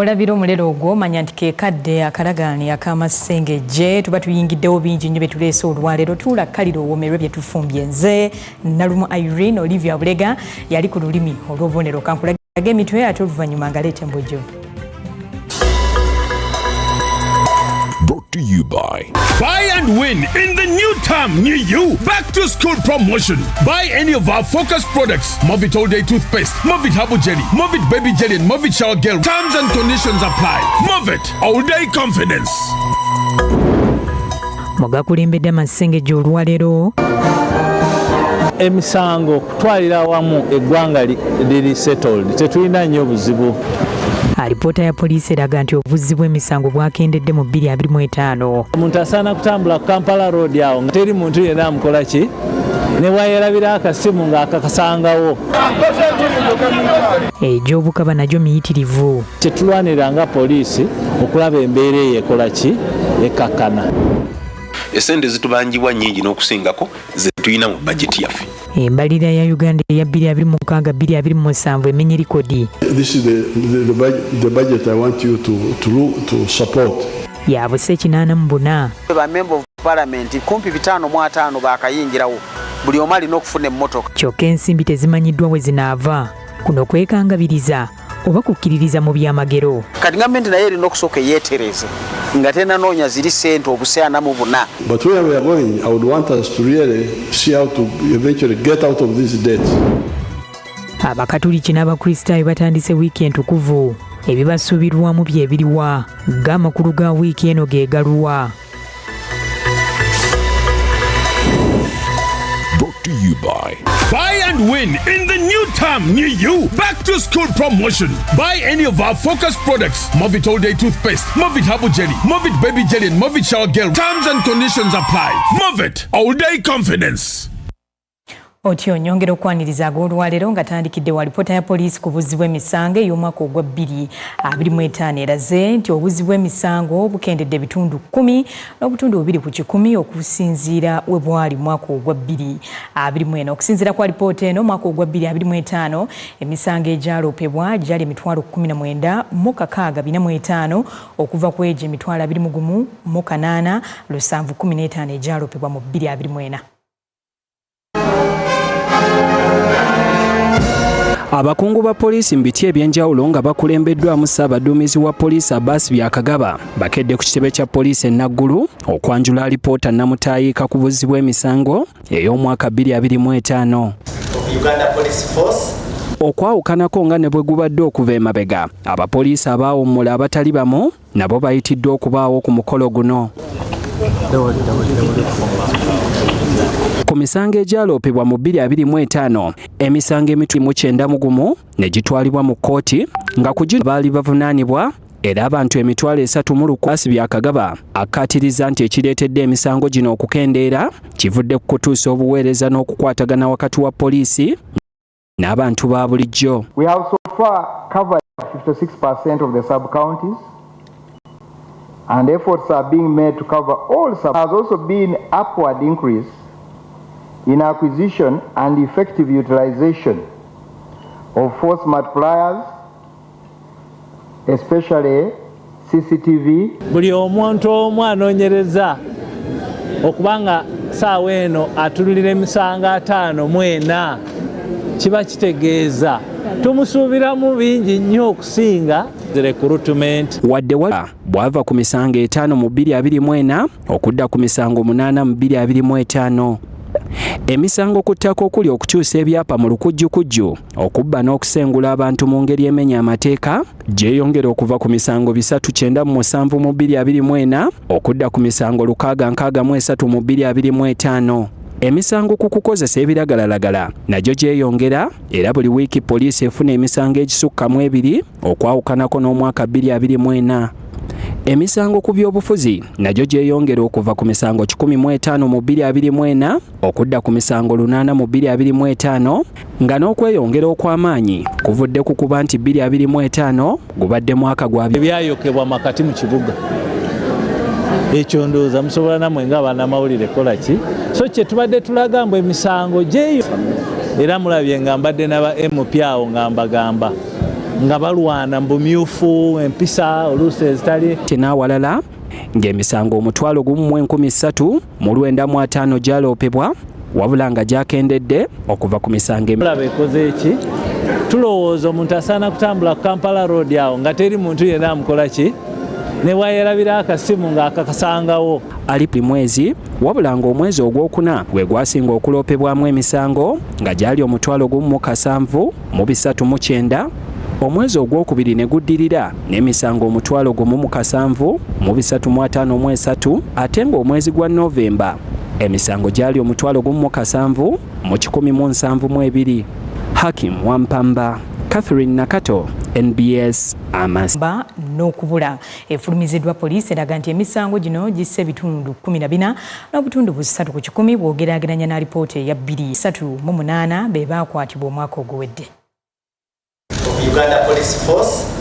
Bw'olabira omulero ogwo manya nti ke kadde akalagaani ak'Amasengejje tuba tuyingiddewo bingi nnyo bye tuleese olwaleero tuula kkalira owomerwe bye tufumbye nze Nalumu Irene Olivia Bulega yali ku lulimi olw'obubonero kankulage emitwe ate oluvannyuma ngaleeta embojjo. Brought to you by Buy and win in the new term, new you. Back to school promotion. Buy any of our focus products. Movit All Day Toothpaste, Movit Herbal Jelly, Movit Baby Jelly and Movit Shower Gel. Terms and conditions apply. Movit All Day Confidence. Mugakulembedde Amasengejje olwaleero. Emisango kutwalira awamu eggwanga liri settled. Tetulina nnyo buzibu. Alipoota ya poliisi eraga nti obuzzi bw'emisango bwakendedde mu 2025. Omuntu asaana kutambula ku Kampala Road awo nga teri muntu yenna amukola ki ne wayerabira akasimu ng'akakasangawo. Egy'obukaba nagyo miyitirivu. Tetulwanira nga poliisi okulaba embeera eyo ekola ki ekkakkana. Esente zitubanjibwa nnyingi n'okusingako ze tulina mu bajeti yaffe. Embalirira ya Uganda eya 2026-2027 emenya likodi. This is the budget I want you to support. Yabuse 84. Ba member of parliament kumpi 55 bakayingirawo. Buli omu alina okufuna emmotoka. Kyokka ensimbi tezimanyiddwa we zinaava. Kuno kwekangabiriza oba kukkiririza mu byamagero. Kati gavumenti naye erina okusooka yeetereze nga tenanoonya ziri ssente obuseana mu buna. But where we are going, I would want us to really see how to eventually get out of this debt. Abakatuliki n'abakristaayo batandise wiiki entukuvu. Ebibasuubirwamu bye biriwa. G'amakulu ga wiiki eno geegaluwa. Brought to you by Buy and win in the new term, new you. Back to school promotion. Buy any of our focus products. Movit All Day Toothpaste, Movit Herbal Jelly, Movit Baby Jelly and Movit Shower Gel. Terms and conditions apply. Movit All Day Confidence. Otyo nyongera okwaniriza ag'olwaleero nga tandikidde wa alipoota ya poliisi ku buzzi bw'emisango ey'omwaka ogwa 2025 eraze nti obuzzi bw'emisango bukendedde ebitundu 10 n'obutundu 2 ku 100 okusinziira we bwali mwaka ogwa 2024. Okusinziira kwa alipoota eno mwaka ogwa 2025 emisango egyaloopebwa gyali 19,645 okuva ku egyo 21,715 egyaloopebwa mu 2024. Abakungu ba poliisi mu biti ebyenjawulo nga bakulembeddwamu Ssaabaduumizi wa poliisi Abbas Byakagaba bakedde ku kitebe kya poliisi e Naggulu okwanjula alipoota nnamutayiika ku buzzi bw'emisango ey'omwaka 2025. Okwawukanako nga ne bwe gubadde okuva emabega, abapoliisi abaawummula abatali bamu nabo bayitiddwa okubaawo ku mukolo guno. Ku misango egyaloopebwa mu 2025 emisango emitwemu 91 ne gitwalibwa mu kkooti nga ku gino baali bavunaanibwa era abantu emitwalo 3 Byakagaba akkaatiriza nti ekireetedde emisango gino okukendeera kivudde ku kutuusa obuweereza n'okukwatagana wakati wa poliisi n'abantu ba bulijjo. We have so far covered 56% of the sub-counties and efforts are being made to cover all sub. There has also been upward increase in acquisition and effective utilization of force multipliers, especially CCTV. Buli omuntu omu anoonyereza okubanga saawa eno atululira emisango 54 kiba kitegeeza tumusuubiramu bingi nnyo okusinga recruitment. Wadde bwava ku misango 5 mu 2024 okudda ku misango 8 mu 2025. Emisango ku ttaka okuli okukyusa ebyapa mu lukujjukujju okubba n'okusengula abantu mu ngeri emenya amateeka gyeyongera okuva ku misango 397 mu 2024 okudda ku misango 663 mu 2025. Emisango ku kukozesa ebiragalalagala nagyo gyeyongera era buli wiiki poliisi efuna emisango egisukkamu 2 okwawukanako n'omwaka 2024. Emisango ku byobufuzi nagyo gyeyongera okuva ku misango 105 mu 2024 okudda ku misango 8 mu 2025 nga n'okweyongera okw'amaanyi kuvudde ku kuba nti 2025 gubadde mwaka gwa byayokebwa makati mu kibuga. Ekyo ndowooza musobola namwe ng'abannamawulire kola ki? So kye tubadde tulaga mbu emisango gyeyo era mulabye nga mbadde n'aba MP awo nga mbagamba nga balwana mbumyufu empisa oluusi ezitali tenawalala ng'emisango 1,300 mu 95 gyaloopebwa wabula nga gyakendedde okuva ku misango emulaba ekoze eki tulowooza omuntu asaana kutambula ku Kampala Road awo nga teri muntu yenna amukola ki ne wayerabira akasimu ng'akakasangawo ali mwezi wabula ng'omwezi ogwokuna gwe gwasinga okuloopebwamu emisango nga gyali 1,739 omwezi ogwokubiri ne guddirira n'emisango 1,753 ate ng'omwezi gwa Novemba emisango gyali 1,772. Hakim Wampamba, Catherine Nakato, NBS Amasengejje n'okubula efulumiziddwa poliisi eraga nti emisango gino gisse ebitundu 14 n'obutundu 3 ku 100 bw'ogeraageranya na alipoota eya 238 be baakwatibwa omwaka oguwedde.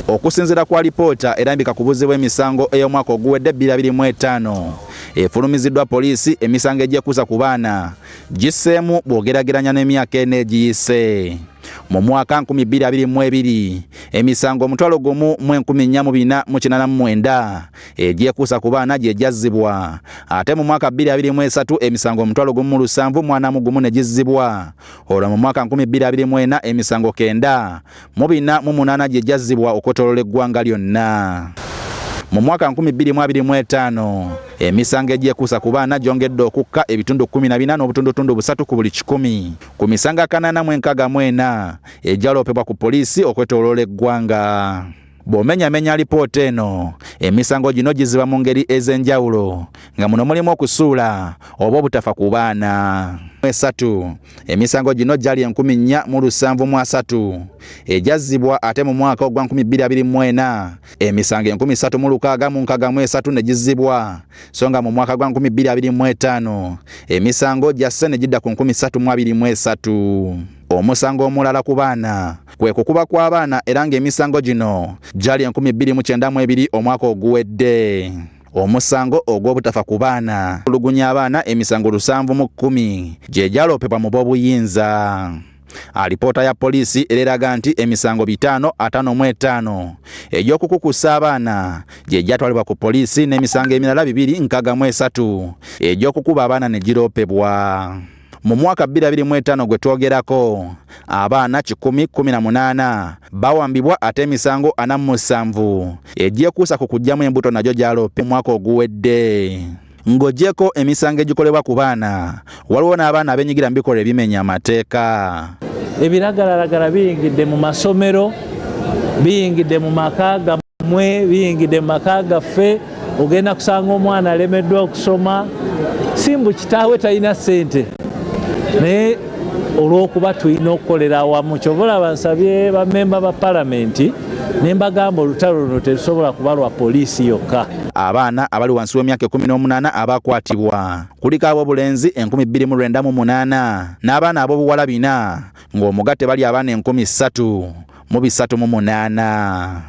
Okusinziira kwa alipoota erambika ku buzzi bw'emisango ey'omwaka oguwedde 2025 efulumiziddwa poliisi emisango egyekuusa ku baana gisseemu bw'ogeraageranya n'emyaka ena egiyise. Mu mwaka 2022 emisango 1,489 egyekuusa ku baana gye gyazzibwa ate mu mwaka 2023 emisango 1,741 ne gizzibwa olwo mu mwaka 2024 emisango 948 gye gyazzibwa okwetooloola eggwanga lyonna. Mu mwaka 2025 emisango egyekuusa ku baana gyongedde okukka ebitundu 14 n'obutundutundu 3 ku buli 100 ku misango 464 egyaloopebwa ku poliisi okwetooloola eggwanga. Bw'omenyamenya alipoota eno emisango gino giziba mu ngeri ez'enjawulo nga muno mulimu okusuula oba obutafa ku baana. Emisango gino gyali 4,703 egyazzibwa ate mu mwaka ogwa 2024 emisango 3,663 ne gizzibwa so nga mu mwaka gwa 2025 emisango gyasse ne gidda ku 3,23. Omusango omulala ku baana kwe kukuba kw'abaana era ng'emisango gino gyali 2,902 omwaka oguwedde. Omusango ogw'obutafa ku baana olugunya abaana emisango 710 gye gyaloopebwa mu b'obuyinza. Alipoota ya poliisi eraga nti emisango 555 egy'okukukusa abaana gye gyatwalibwa ku poliisi n'emisango emirala 263 egy'okukuba abaana ne giroopebwa. Mu mwaka 2025 gwe twogerako abaana 118 bawambibwa ate emisango 47 egyekuusa ku kuggyamu embuto nagyo gyaloope mwaka oguwedde. Ng'ogyeko emisango egikolebwa ku baana waliwo n'abaana abenyigira mu bikolwa ebimenya amateeka. Ebiragalalagala biyingidde mu masomero, biyingidde mu maka gammwe, biyingidde mu maka gaffe. Ogenda kusanga omwana alemeddwa okusoma simbu kitaawe talina ssente naye olw'okuba tulina okukolera awamu kyobola bansabye bammemba ba palamenti ne mbagamba olutalo luno terusobola kuba lwa poliisi yokka. Abaana abali wansi w'emyaka 18 abakwatibwa kuliko ab'obulenzi 2,908 n'abaana ab'obuwala 4 ng'omugatte bali abaana 3,338.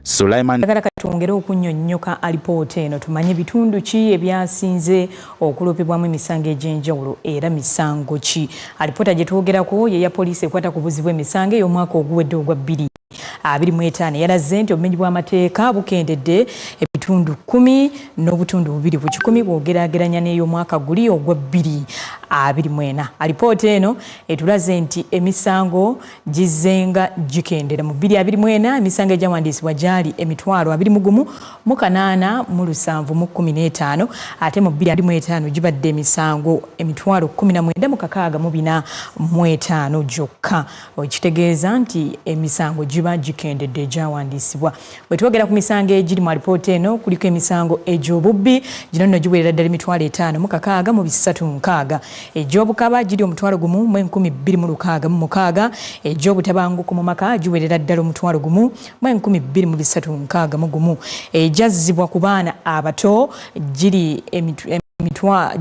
Sulaiman twongere okunnyonnyoka alipoota eno tumanye bitundu ki ebyasinze okuloopebwamu emisango egy'enjawulo era misango ki. Alipoota gye twogerako ye ya poliisi ekwata ku buzzi bw'emisango ey'omwaka oguwedde ogwa 2025 yalaze nti obumenyi bw'amateeka bukendedde ebitundu 10 n'obutundu 2 ku 100 bw'ogeraageranya n'ey'omwaka guli ogwa 2024. Alipoota eno etulaze nti emisango gizenga gikendera mu 2024 emisango egyawandiisibwa gyali 21,817 ate mu 2025 gibadde emisango 19,645 gyokka. Ekitegeeza nti emisango giba gikendedde egyawandiisibwa. Bwe twogera ku misango egiri mu alipoota eno kuliko emisango egy'obubbi gino nno giwerera ddala 5,636, egy'obukaba giri 1,1266, egy'obutabanguko mu maka giwerera ddala 1,1261, egyazzibwa ku baana abato giri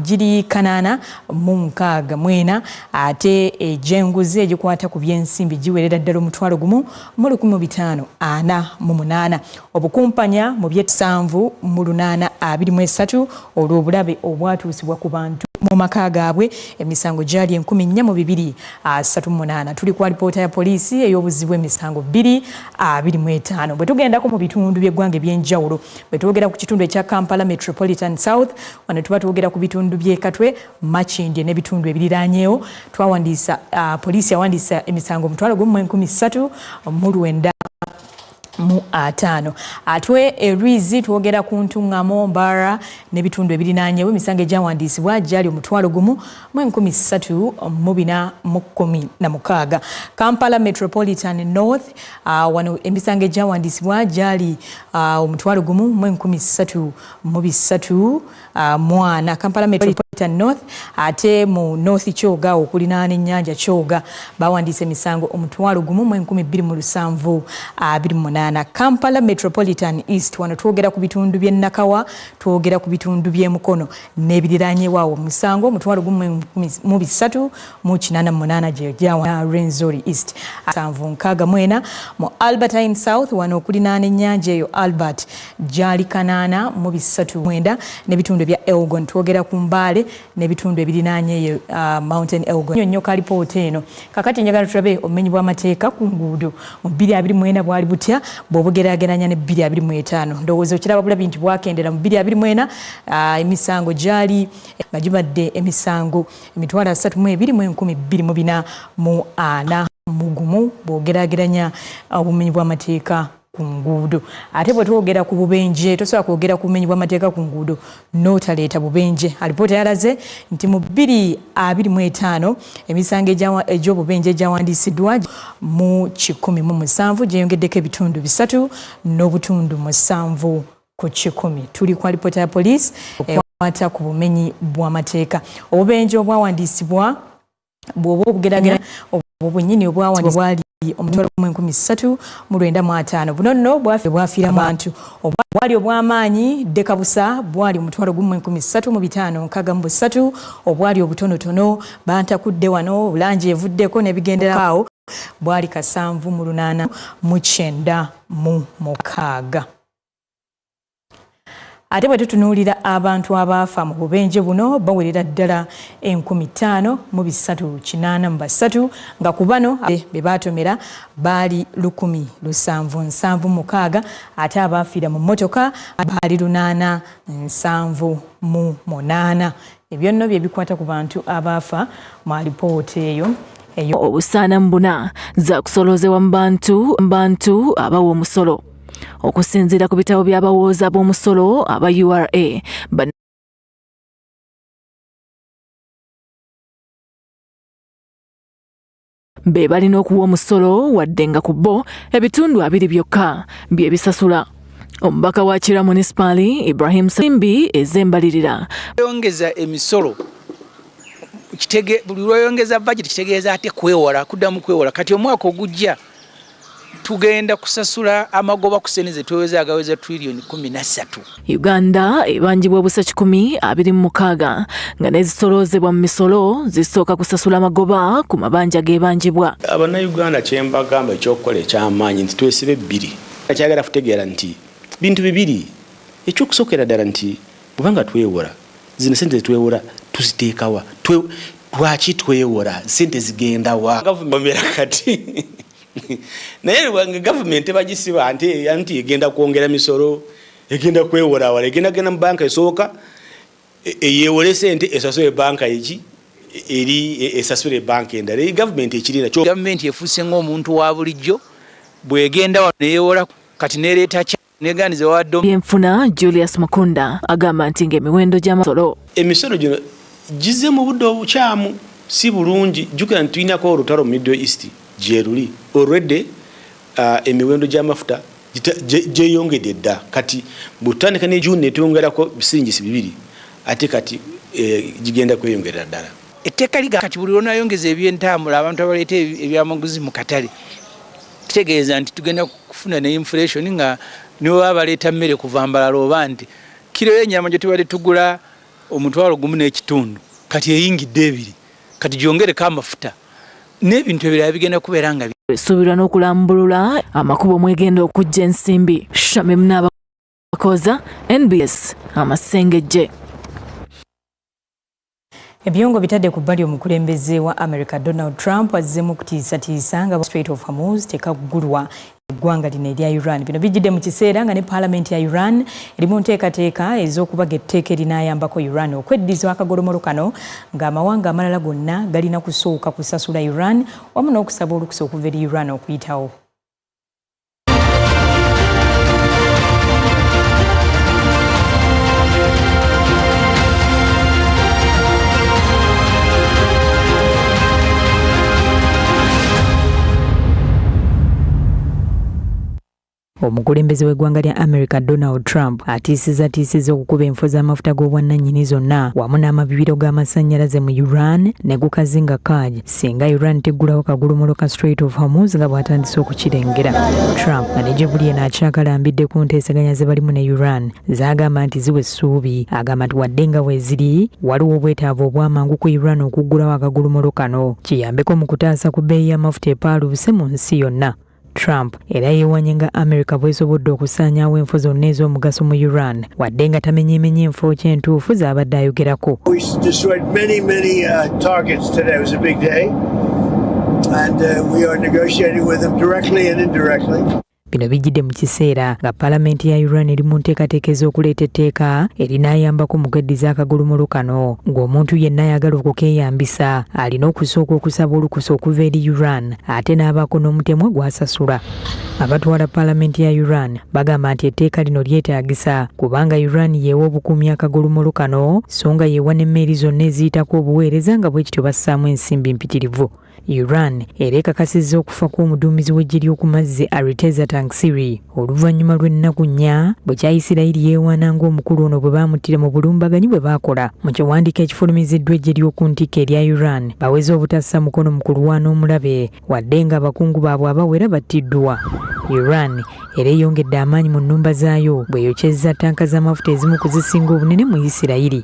giri 864, ate egy'enguzi egikwata ku by'ensimbi giwerera ddala 1,1548. Obukumpanya mu by'ettasanvu mu 823 olw'obulabe obwatuusibwa ku bantu mu maka gaabwe emisango gyali 1438. Tuli ku alipoota ya poliisi ey'obuzzi bw'emisango 225. Bwe tugendako mu bitundu by'eggwanga eby'enjawulo, bwe twogera ku kitundu ekya Kampala Metropolitan South, wano tuba twogera ku bitundu by'e Katwe, Makindye n'ebitundu ebiriraanyeewo, twawandiisa poliisi yawandiisa emisango 13,905. Atwe Erizi twogera ku Ntungamo, Mbara n'ebitundu ebirinaanyeewo emisango egyawandiisibwa gyali 13,416. Kampala Metropolitan North wano emisango egyawandiisibwa gyali 13,334. Kampala Metropolitan North ate mu North Kyoga okulinaana ennyanja Kyoga bawandiisa emisango 12,228. Kampala Metropolitan East wano twogera ku bitundu by'e Nakawa, twogera ku bitundu by'e Mukono n'ebiriraanyeewo musango 13,388 gye Rwenzori East. 764 mu Albertine South wano okulinaana ennyanja eyo Albert gyali 8,309 n'ebitundu bya Elgon, twogera ku Mbale n'ebitundu ebirinaanyeeyo Mountain Elgon. Nnyonnyoka alipoota eno kakati njagala tulabe obumenyi bw'amateeka ku nguudo mu 2024 bwali butya bw'obugeraageranya ne 2025. Ndowooza okiraba bulabi nti bwakendera mu 2024 emisango gyali nga gibadde emisango 32,241 bw'ogeraageranya obumenyi bw'amateeka ku nguudo. Ate bwe twogera ku bubenje tosobola kwogera ku bumenyi bw'amateeka ku nguudo n'otaleeta bubenje. Alipoota yalaze nti mu 2025 emisango egy'obubenje egyawandiisiddwa mu 117 gyeyongeddeko ebitundu 3.7 ku 100. Tuli ku alipoota ya poliisi ekwata ku bumenyi bw'amateeka. Obubenje obwawandiisibwa bw'oba obugeraageranya obwennyini obwawandiisibwa 13,995. Buno nno bwafiira mu bantu. Obwali obw'amaanyi Dekabusa bwali 13,563. Obwali obutonotono Bantakudde wano Bulanje evuddeko n'ebigenderako bwali 789. Ate bwe tutunuulira abantu abaafa mu bubenje buno bawerera ddala 5,383 nga ku bano be baatomera baali 1,776 ate abaafiira mu mmotoka baali 878. Ebyo nno bye bikwata ku bantu abaafa mu alipoota eyo. Obusaana mbuna za kusoloozewa mu bantu abawa omusolo. Okusinziira ku bitabo by'abawooza b'omusolo aba URA be balina okuwa omusolo wadde nga ku bo ebitundu 2 byokka bye bisasula. Omubaka wa Kira Municipali Ibrahim Simbi ezembalirira yongeza emisolo buli lweyongeza budget kitegeeza ate kwewola kuddamu kwewola. Kati omwaka ogujja tugenda kusasula amagoba ku sente zetweweza agaweza trillion 13. Uganda ebanjibwa obusa 126 nga n'ezisoloozebwa mu misolo zisooka kusasula amagoba ku mabanja g'ebanjibwa. Abannayuganda kyembagamba ekyokukola eky'amaanyi nti twesibe 2. Ekyagala kutegeera nti bintu 2. Ekyokusookera ddala nti bwebanga twewola zino sente zetwewola tuziteekawa. Lwaki twewola sente zigenda wa gavumenti kati naye wange government bagisiba anti egenda kwongera misolo egenda kwewola wala egenda gena mu banka esooka eyewole sente esasule banka eki eri esasule banka endala government ekirina government efuuse ng'omuntu wa bulijjo bwegenda wano neyewola kati nereeta neganize waddo yenfuna Julius Mukunda agamba nti ng'emiwendo gy'amasolo emisolo gino gize mu budde obukyamu si bulungi jjukira nti tulinako olutalo mu Middle East jeruli already emiwendo gy'amafuta gyeyongedde dda kati butandika ne June netwongerako bisingisi 2 ate kati gigenda kweyongera ddala. Etteeka liga kati buli lwonayongeza ebyentambula abantu abaleeta ebyamaguzi mu katale kitegeeza nti tugenda kufuna ne inflation nga nibo baleeta mmere kuva Mbalala oba nti kiro y'ennyama gye tubadde tugula 1.5 kati eyingidde 2 kati gyongereko amafuta n'ebintu ebirala bigenda kubeera nga esuubirwa n'okulambulula amakubo mwegenda okujja ensimbi. Shamim n'abakoza NBS Amasengejje. Ebiongo bitadde ku bbali omukulembeze wa America Donald Trump azze mu kutiisatiisa nga Strait of Hormuz tekaggulwa eggwanga lino erya Iran. Bino bijjidde mu kiseera nga ne Parliament ya Iran eri mu nteekateeka ez'okubaga etteeka erinaayambako Iran okweddiza akagolomolo kano ng'amawanga amalala gonna galina kusooka kusasula Iran wamu n'okusaba olukusa okuva eri Iran okuyitawo. Omukulembeze w'eggwanga lya America Donald Trump atiisizza okukuba enfo z'amafuta g'obwannannyini zonna wamu n'amabibiro g'amasannyalaze mu Iran ne gukazinga kaagi singa Iran teggulawo kagulumolo ka Strait of Hormuz nga bw'atandise okukirengera. Trump nga ne gye buli eno akyakalambidde ku nteesaganya ze balimu ne Iran z'agamba nti ziwa essuubi, agamba nti wadde nga weeziri waliwo obwetaavu obwamangu ku Iran okuggulawo akagulumolo kano kiyambeko mu kutaasa ku bbeeyi y'amafuta epaaluuse mu nsi yonna. Trump era yeewanye nga America bw'esobodde okusaanyaawo enfo zonna ez'omugaso mu Iran wadde nga tamenyeemenye enfo ky'entuufu z'abadde ayogerako. We destroyed many targets today. It was a big day and we are negotiating with them directly and indirectly. Bino bijjidde mu kiseera nga Paalamenti ya Iran eri mu nteekateeka ez'okuleeta etteeka erinaayambako mu kweddiza akagolomolo kano ng'omuntu yenna ayagala okukeeyambisa alina okusooka okusaba olukusa okuva eri Iran ate n'abaako n'omutemwa gw'asasula. Abatwala Paalamenti ya Iran bagamba nti etteeka lino lyetaagisa kubanga Iran yeewa obukuumi akagolomolo kano so nga yeewa n'emmeeri zonna eziyitako obuweereza nga bwe kityo bassaamu ensimbi mpitirivu. Iran era ekakasizza okufa kw'omuduumizi w'eggye ly'oku mazzi Ariteza Tangsiri oluvannyuma lw'ennaku nnya bwe Isirayiri yeewaana ng'omukulu ono bwe baamuttira mu bulumbaganyi bwe baakola. Mu kiwandiiko ekifulumiziddwa eggye ly'oku ntikko erya Iran baweze obutassa mukono mu kulwana omulabe wadde nga abakungu baabwe abawera battiddwa. Iran era eyongedde amaanyi mu nnumba zaayo bw'eyokyezza ttanka z'amafuta ezimu ku zisinga obunene mu Isirayiri.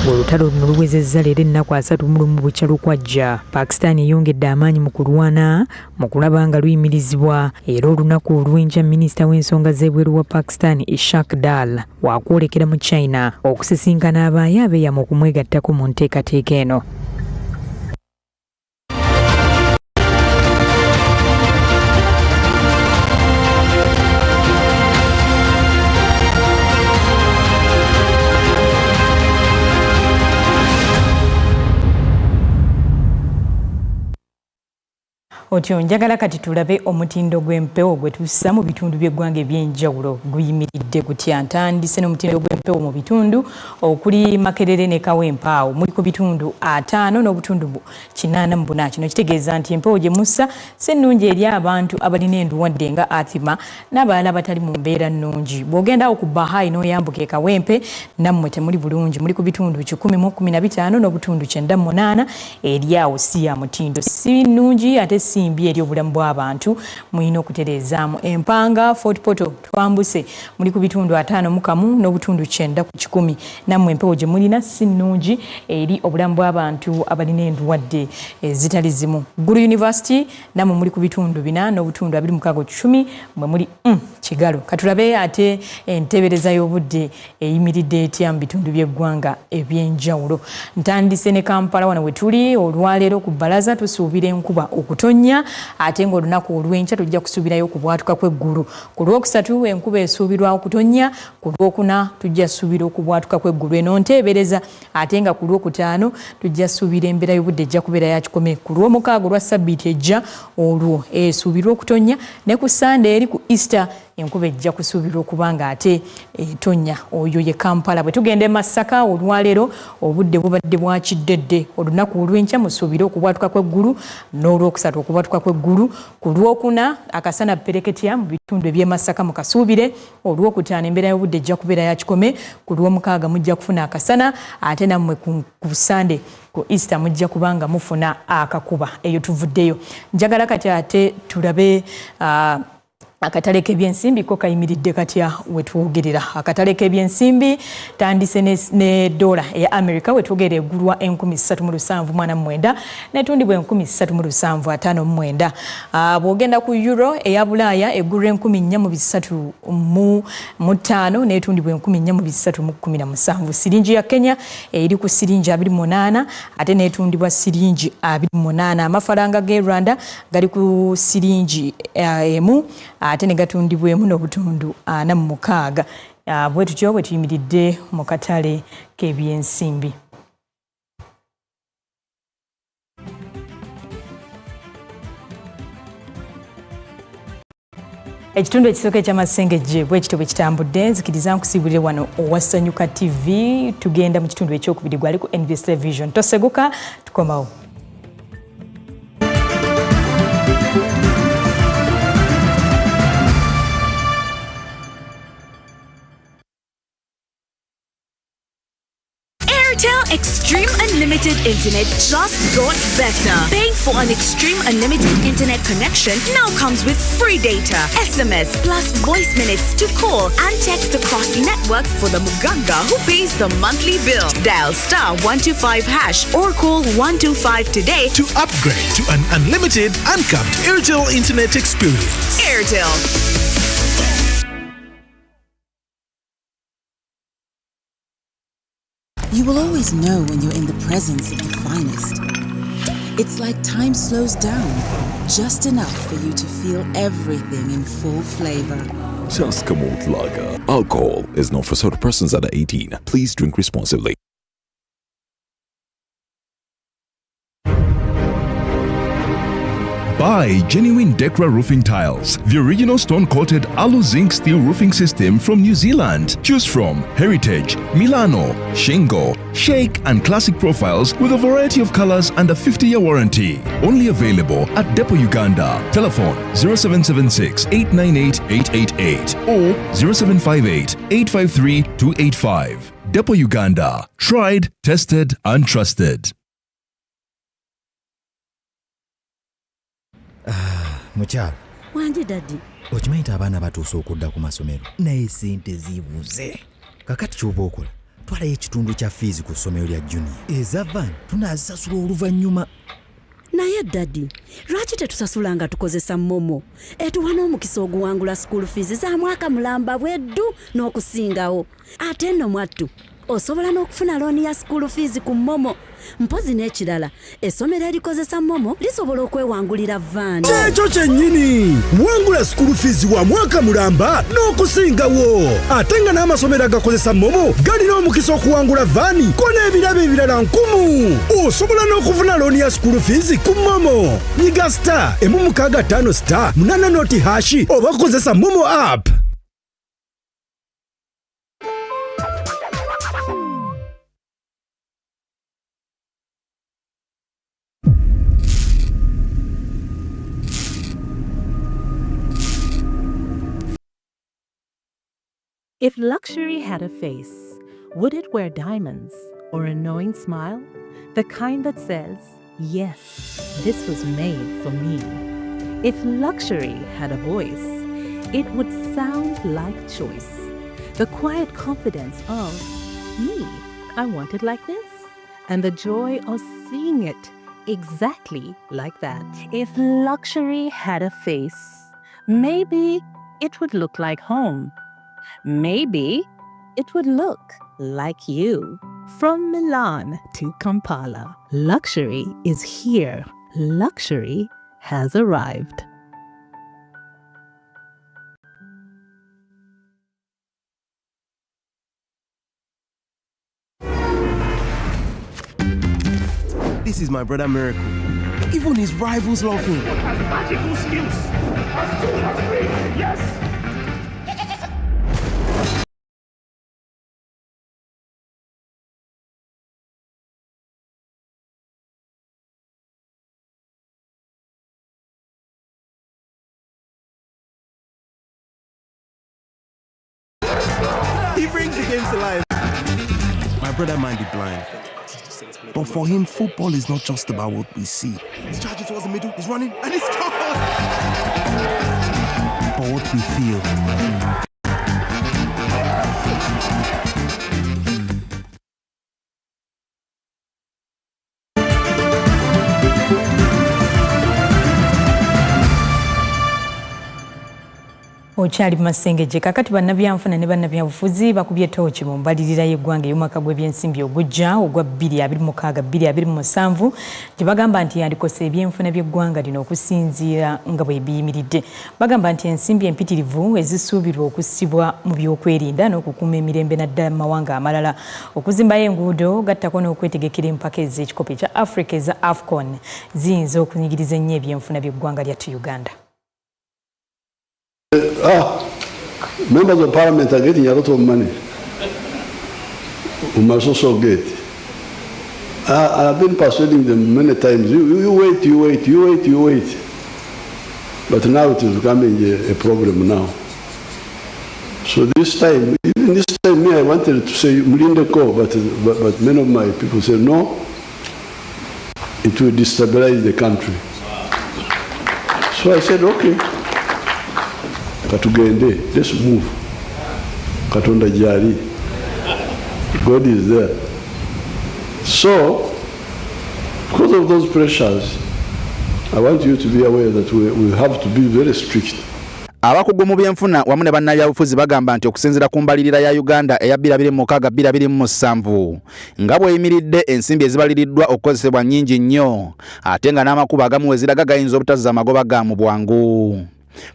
Olutalo luno luwezezza leero ennaku 3 mu bukya lukwajja. Pakistan eyongedde amaanyi mu kulwana mu kulaba nga luyimirizibwa era olunaku olw'enkya minisita w'ensonga z'ebweru wa Pakistan Ishaq Dal waakwolekera mu China okusisinkana abaayi abeeyama okumwegattako mu nteekateeka eno. Otyo njagala kati tulabe omutindo gw'empewo gwe tussa mu bitundu by'eggwanga eby'enjawulo guyimiridde gutya. Ntandise n'omutindo gw'empewo mu bitundu okuli Makerere ne Kawempa muli ku bitundu 5 n'obutundu 84. Kino kitegeeza nti empewo gye mussa si nnungi eri abantu abalina endwadde nga athima n'abalala batali mu mbeera nnungi. Bw'ogendawo ku Bahai n'oyambuka e Kawempe nammwe temuli bulungi, muli ku bitundu 115 n'obutundu 98. Eri awo si ya mutindo, si nnungi ate simbi eri obulamu bw'abantu muyina okutereezaamu. Empanga Fort Portal twambuse muli ku bitundu 51 n'obutundu 9 ku 100. Nammwe empewo gye mulina si nnungi eri obulamu bw'abantu abalina endwadde zitali zimu. Gulu University nammwe muli ku bitundu 4 n'obutundu 26 ku 10. Mwe muli Kigalo. Katulabe ate entebereza y'obudde eyimiridde etya mu bitundu by'eggwanga eby'enjawulo. Ntandise ne Kampala wano we tuli olwaleero ku bbalaza tusuubira enkuba okutonnya ate ng'olunaku olw'enkya tujja kusuubirayo okubwatuka kw'eggulu. Ku lwokusatu enkuba esuubirwa okutonnya, ku lwokuna tujja suubira okubwatuka kw'eggulu. Eno nteebereza ate nga ku lwokutaano tujja suubira embeera y'obudde ejja kubeera ya kikome. Ku lw'omukaaga olwa Ssabbiiti ejja olwo esuubirwa okutonnya ne ku Sande eri ku Easter enkuba ejja kusuubirwa okuba nga ate etonya. Oyo ye Kampala. Bwe tugenda e Masaka olwaleero obudde bubadde bwa kiddedde. Olunaku olw'enkya musuubire okubwatuka kw'eggulu n'olwokusatu okubwatuka kw'eggulu. Ku lwokuna akasana pereketya mu bitundu eby'e Masaka mu kasuubire. Olwokutaano embeera y'obudde ejja kubeera ya kikome. Ku lw'omukaaga mujja kufuna akasana ate nammwe ku Sande ku Easter mujja kubanga mufuna akakuba. Eyo tuvuddeyo. Njagala kati ate tulabe akatale k'ebyensimbi ko kayimiridde katya wetwogerera. Akatale k'ebyensimbi tandise ne dola ya America wetwogerera eggulwa 13,749 netundibwa 13,759. Bw'ogenda ku euro eya Bulaaya eggulwa 14,305 netundibwa 14,317. Siringi ya Kenya eri ku siringi 28 ate netundibwa siringi 28. Amafaranga g'e Rwanda gali ku siringi emu ate ne gatundibwemu n'obutundu 46. Bwe tutyo bwe tuyimiridde mu katale k'ebyensimbi. Ekitundu ekisooka eky'Amasengejje bwe kityo bwe kitambudde. Nzikiriza nkusibulire wano Owasanyuka TV. Tugenda mu kitundu ekyokubiri gwali ku NBS Television. Toseguka, tukomawo. Extreme Unlimited Internet just got better. Paying for an Extreme Unlimited Internet connection now comes with free data, SMS plus voice minutes to call and text across networks for the Muganga who pays the monthly bill. Dial *125# or call 125 today to upgrade to an unlimited, uncapped Airtel Internet experience. Airtel. You will always know when you're in the presence of the finest. It's like time slows down, just enough for you to feel everything in full flavor. Just Kamut Lager. Alcohol is not for sort of persons under 18. Please drink responsibly. Buy genuine Decra roofing tiles, the original stone-coated alu zinc steel roofing system from New Zealand. Choose from Heritage, Milano, Shingo, Shake and Classic profiles with a variety of colors and a 50-year warranty. Only available at Depot Uganda. Telephone 0776 898 888 or 0758 853 285. Depot Uganda. Tried, tested and trusted. Mukyala wanje dadi okimanyi nti abaana batuuse okudda ku masomero naye sente zibuze kakati ky'oba okola twalayo ekitundu kya fiizi ku ssomero lya junior eza van tunaazisasula oluvannyuma naye dadi lwaki tetusasula nga tukozesa momo etuwa n'omukisa oguwangula school fees za mwaka mulamba bweddu n'okusingawo ate nno mwattu osobola n'okufuna looni ya school fees ku momo mpozi n'ekirala essomero erikozesa momo lisobola okwewangulira vaani ekyo kyennyini wangula school fees wa mwaka mulamba n'okusingawo ate nga n'amasomero agakozesa momo galina omukisa okuwangula vaani ko n'ebirabo ebirala 1000 osobola n'okufuna looni ya school fees ku momo nyiga star *165 star 8 noti hashi oba kozesa momo app. If luxury had a face, would it wear diamonds or a knowing smile? The kind that says, yes, this was made for me. If luxury had a voice, it would sound like choice. The quiet confidence of me. I want it like this. And the joy of seeing it exactly like that. If luxury had a face, maybe it would look like home. Maybe it would look like you. From Milan to Kampala, luxury is here. Luxury has arrived. This is my brother Miracle. Even his rivals love him. What has magical skills? Has too much faith, yes! He brings the games to life. My brother might be blind, but for him, football is not just about what we see. He's charging towards the middle, he's running, and he's scored! people what we feel. Okyali Amasengejje kakati bannabyanfuna ne bannabyabufuzi bakubye tooki mu mbalirira y'eggwanga y'omwaka gw'ebyensimbi ogujja ogwa 2026-2027 gye bagamba nti yandikose ebyenfuna by'eggwanga lino okusinziira nga bwe biyimiridde. Bagamba nti ensimbi empitirivu ezisuubirwa okussibwa mu byokwerinda n'okukuuma emirembe naddala mu mawanga amalala, okuzimbayo enguudo gattako n'okwetegekera empaka ez'ekikopo kya Africa eza AFCON ziyinza okunyigiriza ennyo ebyenfuna by'eggwanga lyattu Uganda. Members of parliament are getting a lot of money. We must also get. I've been persuading them many times. You wait. But now it is becoming a problem now. So this time, even this time, me, I wanted to say Mulinde Ko, but many of my people said no. It will destabilize the country. So I said, okay. Katugende, let's move. Katonda jari. God is there. So, because of those pressures, I want you to be aware that we have to be very strict. Abakugu mu byenfuna wamu ne bannabyabufuzi bagamba nti okusinziira ku mbalirira ya Uganda eya 2026-2027 nga bweyimiridde ensimbi ezibaliriddwa okukozesebwa nnyingi nnyo ate nga n'amakubo agamu weziraga gayinza obutazza amagoba ga mu bwangu.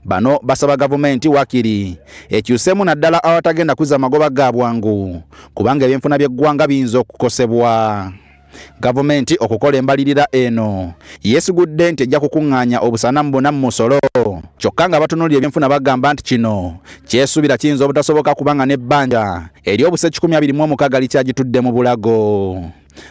Bano basaba gavumenti wakiri ekyusemu naddala awatagenda kuzza amagoba ga bwangu kubanga ebyenfuna by'eggwanga biyinza okukosebwa. Gavumenti okukola embalirira eno yesigudde nti ejja kukuŋŋaanya obusanamu bwonna mu musolo kyokka nga batunuulira ebyenfuna bagamba nti kino kyesuubira kiyinza obutasoboka kubanga n'ebbanja eri obuse 2026 likyagitudde mu bulago.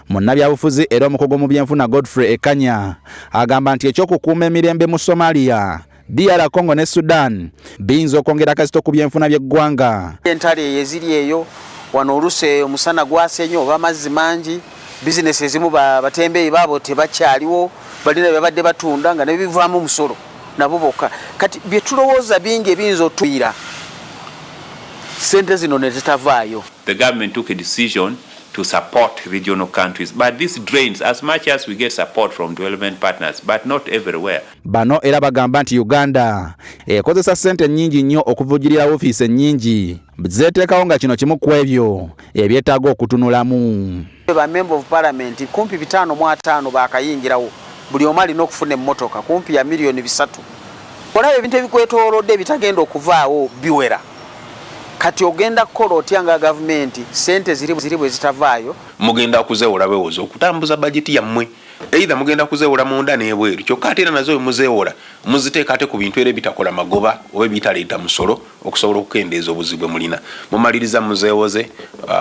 Munnabyabufuzi era omukugu mu byenfuna Godfrey Ekanya agamba nti ekyokukuuma emirembe mu Somalia, DR Congo ne Sudan biyinza okwongera kasito ku byenfuna by'eggwanga. Entale yeziri eyo wano oluse omusana gwase nnyo oba amazzi mangi, bizinesi ezimu batembeeyi baabo tebakyaliwo, balina babadde batunda nga ne bivaamu musolo nabo bokka. Kati bye tulowooza bingi ebiyinza otuyira sente zino ne zitavaayo. The government took a decision to support regional countries, but this drains as much as we get support from development partners, but not everywhere. Bano era bagamba nti Uganda ekozesa sente nnyingi nnyo okuvujirira ofiisi ennyingi zeteekawo nga kino kimu ku ebyo ebyetaaga okutunulamu. Ba member of parliament kumpi 5 bakayingirawo, buli omu alina okufuna emmotoka kumpi ya miliyoni 3. Olaba ebintu ebikwetoolodde bitagenda okuvaawo biwera. Kati ogenda kukola otya nga gavumenti sente ziri bwe zitavaayo? Mugenda kuzeewola bewoza okutambuza bajeti yammwe, either mugenda kuzeewola munda n'ebweru, kyokka ate era nazo muzeewola muziteeka ate ku bintu era bitakola magoba oba bitaleeta musolo okusobola okukendeeza obuzibu mulina. Mumaliriza muzeewoze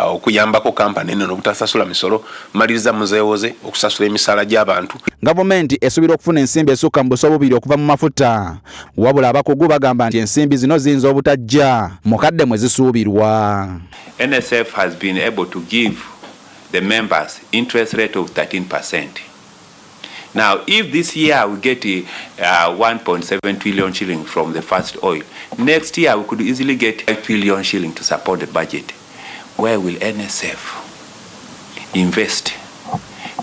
okuyambako kampani eno n'obutasasula misolo, mumaliriza muzeewoze okusasula emisaala gy'abantu. Gavumenti esuubira okufuna ensimbi esukka mu buso bubiri okuva mu mafuta, wabula abakugu bagamba nti ensimbi zino ziyinza obutajja mukadde mwe zisuubirwa. NSF has been able to give the members interest rate of 13%. Now, if this year we get 1.7 trillion shilling from the first oil, next year we could easily get 5 trillion shilling to support the budget. Where will NSF invest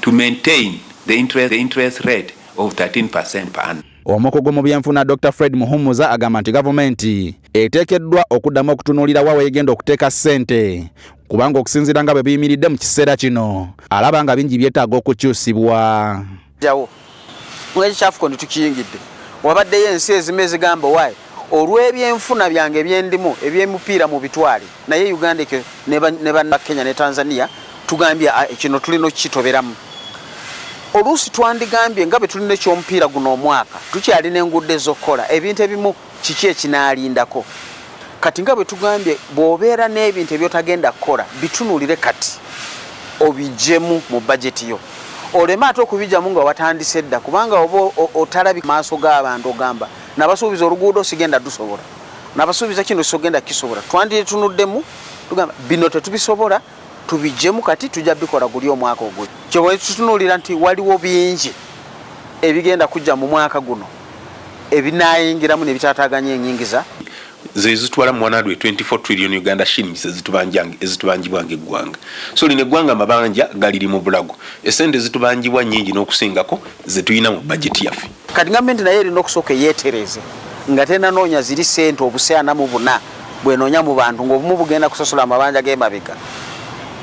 to maintain the interest rate of 13% per annum? Omukugu mu byenfuna Dr. Fred Muhumuza agamba nti gavumenti eteekeddwa okuddamu okutunuulira wa weegenda okuteeka ssente kubanga okusinziira nga bwe biyimiridde mu kiseera kino alaba nga bingi byetaaga okukyusibwa. Jawo mwezi AFCON tukiyingidde wabaddeyo ensi ezimu ezigamba waayi olw'ebyenfuna byange ebyendimu eby'emipiira mu bitwale naye Uganda ekyo ne banna Kenya ne Tanzania tugambye kino tulina okukitoberamu. Oluusi twandigambye nga bwe tulina ekyomupiira guno omwaka tukyalina enguudo ez'okkola ebintu ebimu kiki ekinaalindako. Kati nga bwe tugambye bw'obeera n'ebintu ebyotagenda kukola bitunuulire kati obijjemu mu bajeti yo. Olema ate okubijjamu nga watandise dda kubanga oba otalabi maaso g'abantu ogamba nabasuubiza oluguudo sigenda dusobola, nabasuubiza kino sogenda kisobola. Twanditunuddemu tugamba bino tetubisobola tubijjemu kati tujja bikola guli omwaka ogwo. Kyo tutunuulira nti waliwo bingi ebigenda kujja mu mwaka guno ebinaayingiramu ne bitataaganya ennyingiza. zezitwala mwanadwe 24 trillion Uganda shillings ezitubanjibwa ng'eggwanga. So lino eggwanga amabanja galiri mu bulago. Esente zitubanjibwa nyingi n'okusingako zetuyina mu budget yaffe. Kati gavumenti naye erina okusooka yeetereze nga tenanoonya ziri ssente obuseana mu buna bwenoonya mu bantu ng'obumu bugenda kusasula amabanja g'emabega.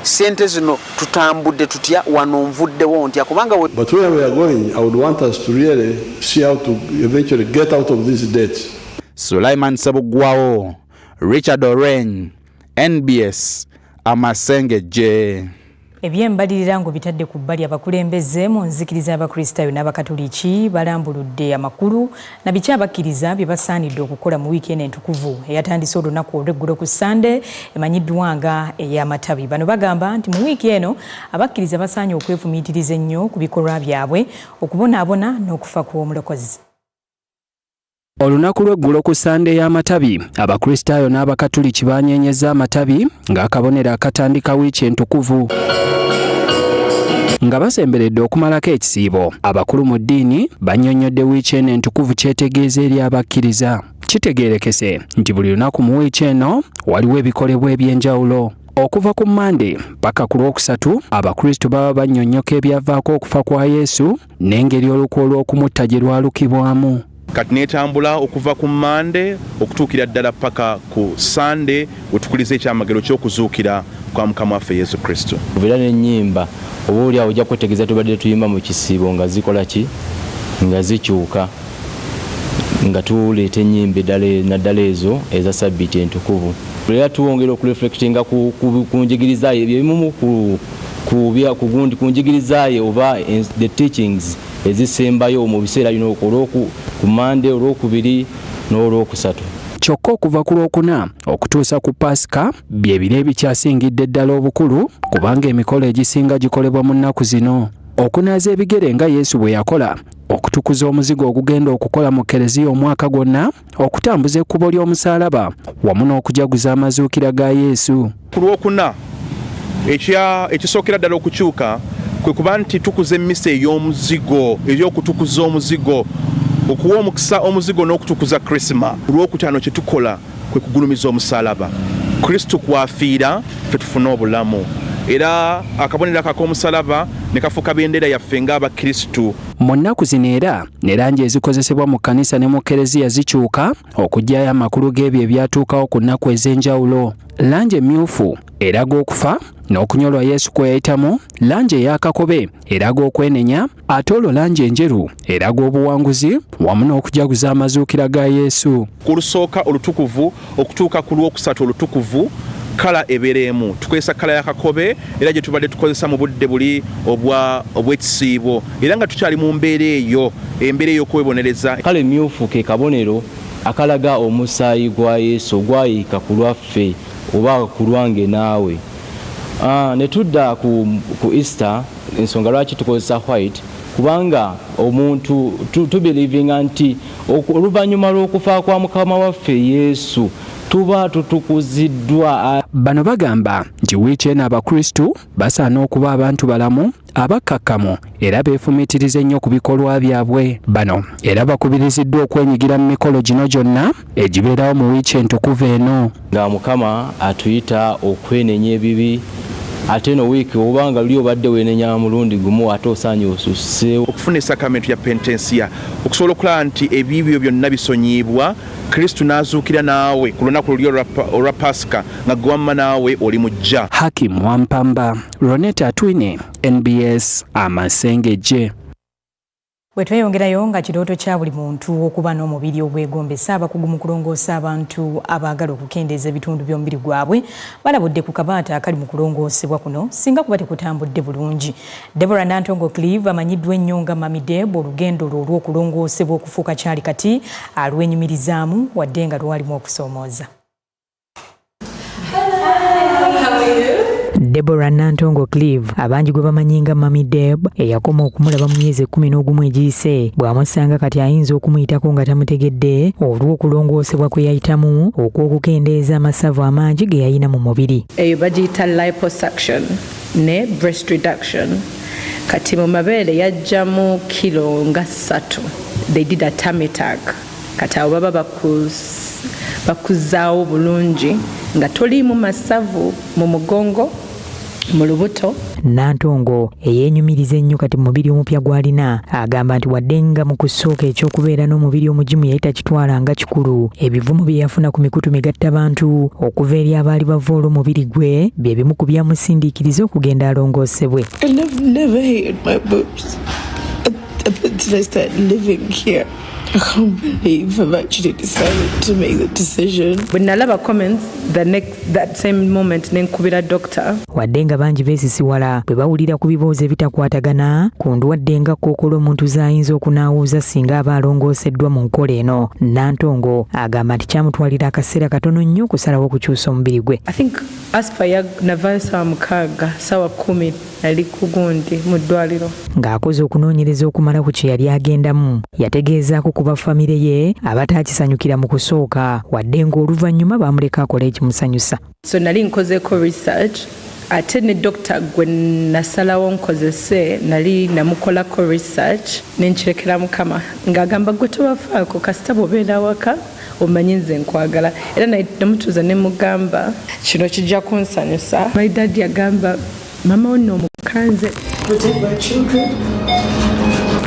Sente zino tutambudde tutya wano nvuddewo ntya kubanga But where we are going, I would want us to really see how to eventually get out of this debt. Sulaiman Sabugwawo, Richard Oren, NBS, Amasengejje. Ebyembalirira ngo bitadde ku bbali abakulembeze mu nzikiriza abakristaayo n'abakatoliki balambuludde amakulu na biki abakkiriza bye basaanidde okukola mu wiikendi entukuvu eyatandise olunaku olw'eggulo ku Sande emanyiddwa nga ey'amatabi. Bano bagamba nti mu wiiki eno abakkiriza basaanye okwefumiitiriza ennyo ku bikolwa byabwe okubonaabona n'okufa kw'omulokozi. Olunaku lw'eggulo ku Sande y'amatabi abakristaayo n'abakatoliki banyenyeza amatabi ng'akabonero akatandika wiiki entukuvu. Nga basemberedde okumalako ekisiibo abakulu mu ddiini bannyonnyodde wiiki eno entukuvu kyetegeeza eri abakkiriza. Kitegeerekese nti buli lunaku mu wiiki eno waliwo ebikolebwa eby'enjawulo. Okuva ku Mande paka ku Lwokusatu abakristo baba bannyonnyoka ebyavaako okufa kwa Yesu n'engeri olukwe olw'okumutta gye lwalukibwamu. Kati netambula okuva ku Mande okutuukira ddala paka ku Sande wetukuliza ekyamagero ky'okuzuukira kwa Mukama waffe Yesu Kristo. Kubira n'ennyimba oba oli awo ojja kwetegeeza tubadde tuyimba mu kisiibo nga zikola ki nga zikyuka nga tuleeta ennyimba naddala ezo eza Sabbiiti entukuvu. Era tuwongera okureflectinga ku njigirizayo ebimu ku njigirizayo oba the teachings ezisembayo mu biseera bino ku Mande, Olwokubiri n'Olwokusatu. Kyokka okuva ku Lwokuna okutuusa ku Pasika bye biro ebikyasingidde ddala obukulu kubanga emikolo egisinga gikolebwa mu nnaku zino. Okunaaza ebigere nga Yesu bwe yakola, okutukuza omuzigo ogugenda okukola mu Kereziya omwaka gwonna, okutambuza ekkubo ly'omusaalaba wamu n'okujaguza amazuukira ga Yesu. Ku Lwokuna ekisookera ddala okukyuka kwe kuba nti tukuza emmisa ey'omuzigo ey'okutukuza omuzigo okuwa omukisa omuzigo n'okutukuza Krisima. Ku Lwokutaano kye tukola kwe kugulumiza omusaalaba. Kristo kwafiira ffe tufune obulamu era akabonero ak'omusalaba ne kafuuka bendera yaffe ng'Abakristu. Mu nnaku zino era ne langi ezikozesebwa mu kkanisa ne mu Kereziya zikyuka okuggyayo amakulu g'ebyo ebyatuukawo ku nnaku ez'enjawulo. Langi emmyufu eraga okufa n'okunyolwa Yesu kwe yayitamu, langi eya kakobe eraga okwenenya, ate olwo langi enjeru eraga obuwanguzi wamu n'okujaguza amazuukira ga Yesu. Ku lusooka olutukuvu okutuuka ku Lwokusatu olutukuvu kala ebereemu tukozesa kala ya kakobe era gye tubadde tukozesa mu budde buli obw'ekisiibo era nga tukyali mu mbeera eyo kwebonereza. Kala emmyufu ke kabonero akalaga omusaayi gwa Yesu gwayika ku lwaffe oba ku lwange naawe. Ne tudda ku Easter ensonga lwaki tukozesa white kubanga omuntu tubelivinga nti oluvannyuma lw'okufa kwa Mukama waffe Yesu tuba tutukuziddwa. Bano bagamba nti wiiki eno abakristu basaana okuba abantu balamu abakkakkamu era beefumiitiriza ennyo ku bikolwa byabwe. Bano era bakubiriziddwa okwenyigira mu mikolo gino gyonna egibeerawo mu wiiki entukuvu eno. Nga Mukama atuyita okwenenya ebibi ate no wiiki obanga luli obadde weenenya mulundi gumu ate osaanye osusse. Okufuna esakramenti ya pentensiya okusobola okulaba nti ebibyo byonna bisonyiibwa Kristo n'azuukira naawe ku lunaku luli olwa Pasika nga gwamma naawe oli mujja. Hakim Wampamba, Roneta Atwine, NBS, Amasengejje. Bwe tweyongerayo nga kirooto kya buli muntu okuba n'omubiri ogwegombesa abakugu mu kulongoosa abantu abaagala okukendeeza ebitundu by'omubiri gwabwe balabudde ku kabaata akali mu kulongoosebwa kuno singa kuba tekutambudde bulungi. Deborah Nantongo Clive amanyiddwa ennyo nga Mami Deb olugendo lwo olw'okulongoosebwa okufuuka kyali kati alwenyumirizaamu wadde nga lwalimu okusoomooza. Deborah Nantongo Clive abangi gwe bamanyi nga Mami Deb eyakoma okumulaba mu myezi 11 egiyise bw'amusanga kati ayinza okumuyitako nga tamutegedde olw'okulongoosebwa kwe yayitamu okw'okukendeeza amasavu amangi ge yalina mu mubiri. Eyo bagiyita liposuction ne breast reduction. Kati mu mabeere yajjamu kilo nga 3. They did a tummy tuck. kati abo baba bakuzaawo bulungi nga toliimu masavu mu mugongo mu lubuto. Nantongo eyeenyumiriza ennyo kati mu mubiri omupya gw'alina agamba nti wadde nga mu kusooka ekyokubeera n'omubiri omugimu yali takitwala nga kikulu, ebivumu bye yafuna ku mikutu migattabantu okuva eri abaali bava olw'omubiri gwe bye bimu ku byamusindiikiriza okugenda alongoosebwe. I can't believe I've actually decided to make the decision. When I love comments, that same moment, nenkubira doctor. Wadde nga bangi beesisiwala bwe bawulira ku bibuuzo ebitakwatagana ku ndwadde nga kkookolo omuntu z'ayinza okunaawuuza singa aba alongooseddwa mu nkola eno. Nantongo agamba nti kyamutwalira akaseera katono nnyo okusalawo okukyusa omubiri gwe. I think as per nava sawa mukaaga sawa 10 nali ku gundi mu ddwaliro. Ng'akoze okunoonyereza okumala ku kye yali agendamu, yategeezaako ku bafamire ye abataakisanyukira mu kusooka wadde ng'oluvannyuma baamuleka akole ekimusanyusa. So nali nkozeeko research ate ne doctor gwe nasalawo nkozese nali namukolako research nenkirekera Mukama ng'agamba gwe tobafaako kasita bw'obeera waka omanyi nze nkwagala. Era namutuuza ne mugamba kino kijja kunsanyusa. My dad yagamba mama ono omukanze protect my children.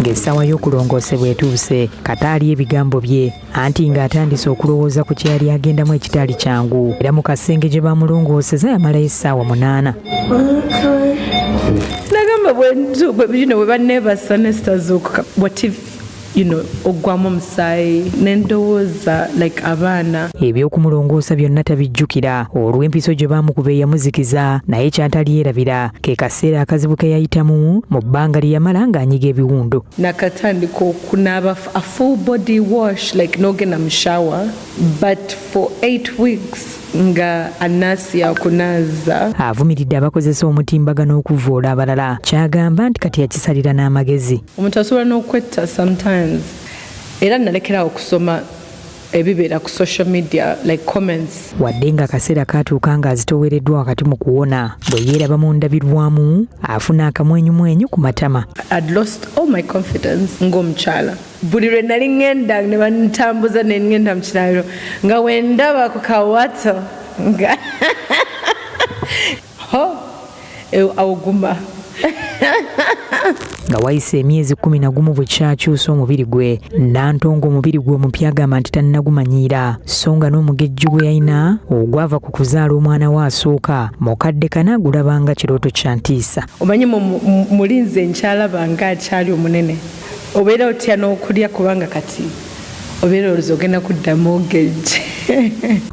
Ng'essaawa y'okulongoosebwa etuuse kataali ebigambo bye anti ng'atandise okulowooza ku kye yali agendamu ekitaali kyangu era mu kasenge gye baamulongooseza yamalayo essaawa 8. Nagamba bwe banneebasa nesitazuukuka what if ogwamu omusaayi nendowooza like abaana. Ebyokumulongoosa byonna tabijjukira olw'empiso gye baamukuba eyamuzikiza, naye kyatali yerabira ke kaseera akazibu ke yayitamu mu bbanga lye yamala ng'anyiga ebiwundu. Nakatandika okunaaba a full body wash like nogenda mu shower but for 8 weeks nga anasi yakunaaza. Avumiridde abakozesa omutimbagano okuvoola abalala, kyagamba nti kati yakisalira n'amagezi. Omuntu asobola n'okwetta sometimes era nalekera okusoma ebibeera ku social media like comments. Wadde nga akaseera kaatuuka ng'azitowereddwa wakati mu kuwona bwe yeeraba mu ndabirwamu afuna akamwenyumwenyu ku matama. I'd lost all my confidence ng'omukyala. Buli lwe nali ngenda ne bantambuza ne ngenda mu kirabiro nga wendaba ku kawato nga awuguma. Nga wayise emyezi 11 bwe kyakyusa omubiri gwe, Nantongo omubiri gwe omupya agamba nti tannagumanyiira so nga n'omugejju gwe yalina ogwava ku kuzaala omwana we asooka mukadde kana gulabanga kirooto kya ntiisa. Omanyi mulinzi enkyalaba nga akyali omunene obeera otya n'okulya kubanga kati obeera olowooza ogenda kuddamu ogejje.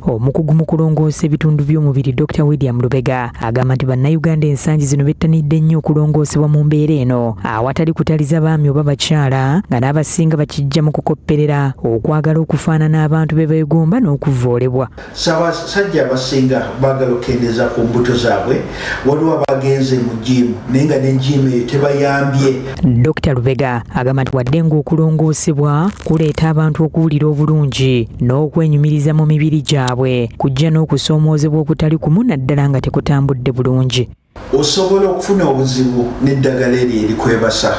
Omukugu mu kulongoosa ebitundu by'omubiri Dr. William Lubega agamba nti bannayuganda ensangi zino bettanidde nnyo okulongoosebwa mu mbeera eno awatali kutaliza baami oba bakyala nga n'abasinga bakijja mu kukopperera okwagala okufaanana abantu be beegomba n'okuvvoolebwa. Abasajja abasinga baagala okendeza ku mbuto zaabwe waliwo abagenze mu jimu naye nga n'ejimu eyo tebayambye. Dr. Lubega agamba nti wadde ng'okulongoosebwa kuleeta abantu okuwulira obulungi n'okwenyumiriza mu mibiri gyabwe kujja n'okusoomoozebwa okutali kumu naddala nga tekutambudde bulungi. Osobola okufuna obuzibu n'eddagala eryo erikwebasa.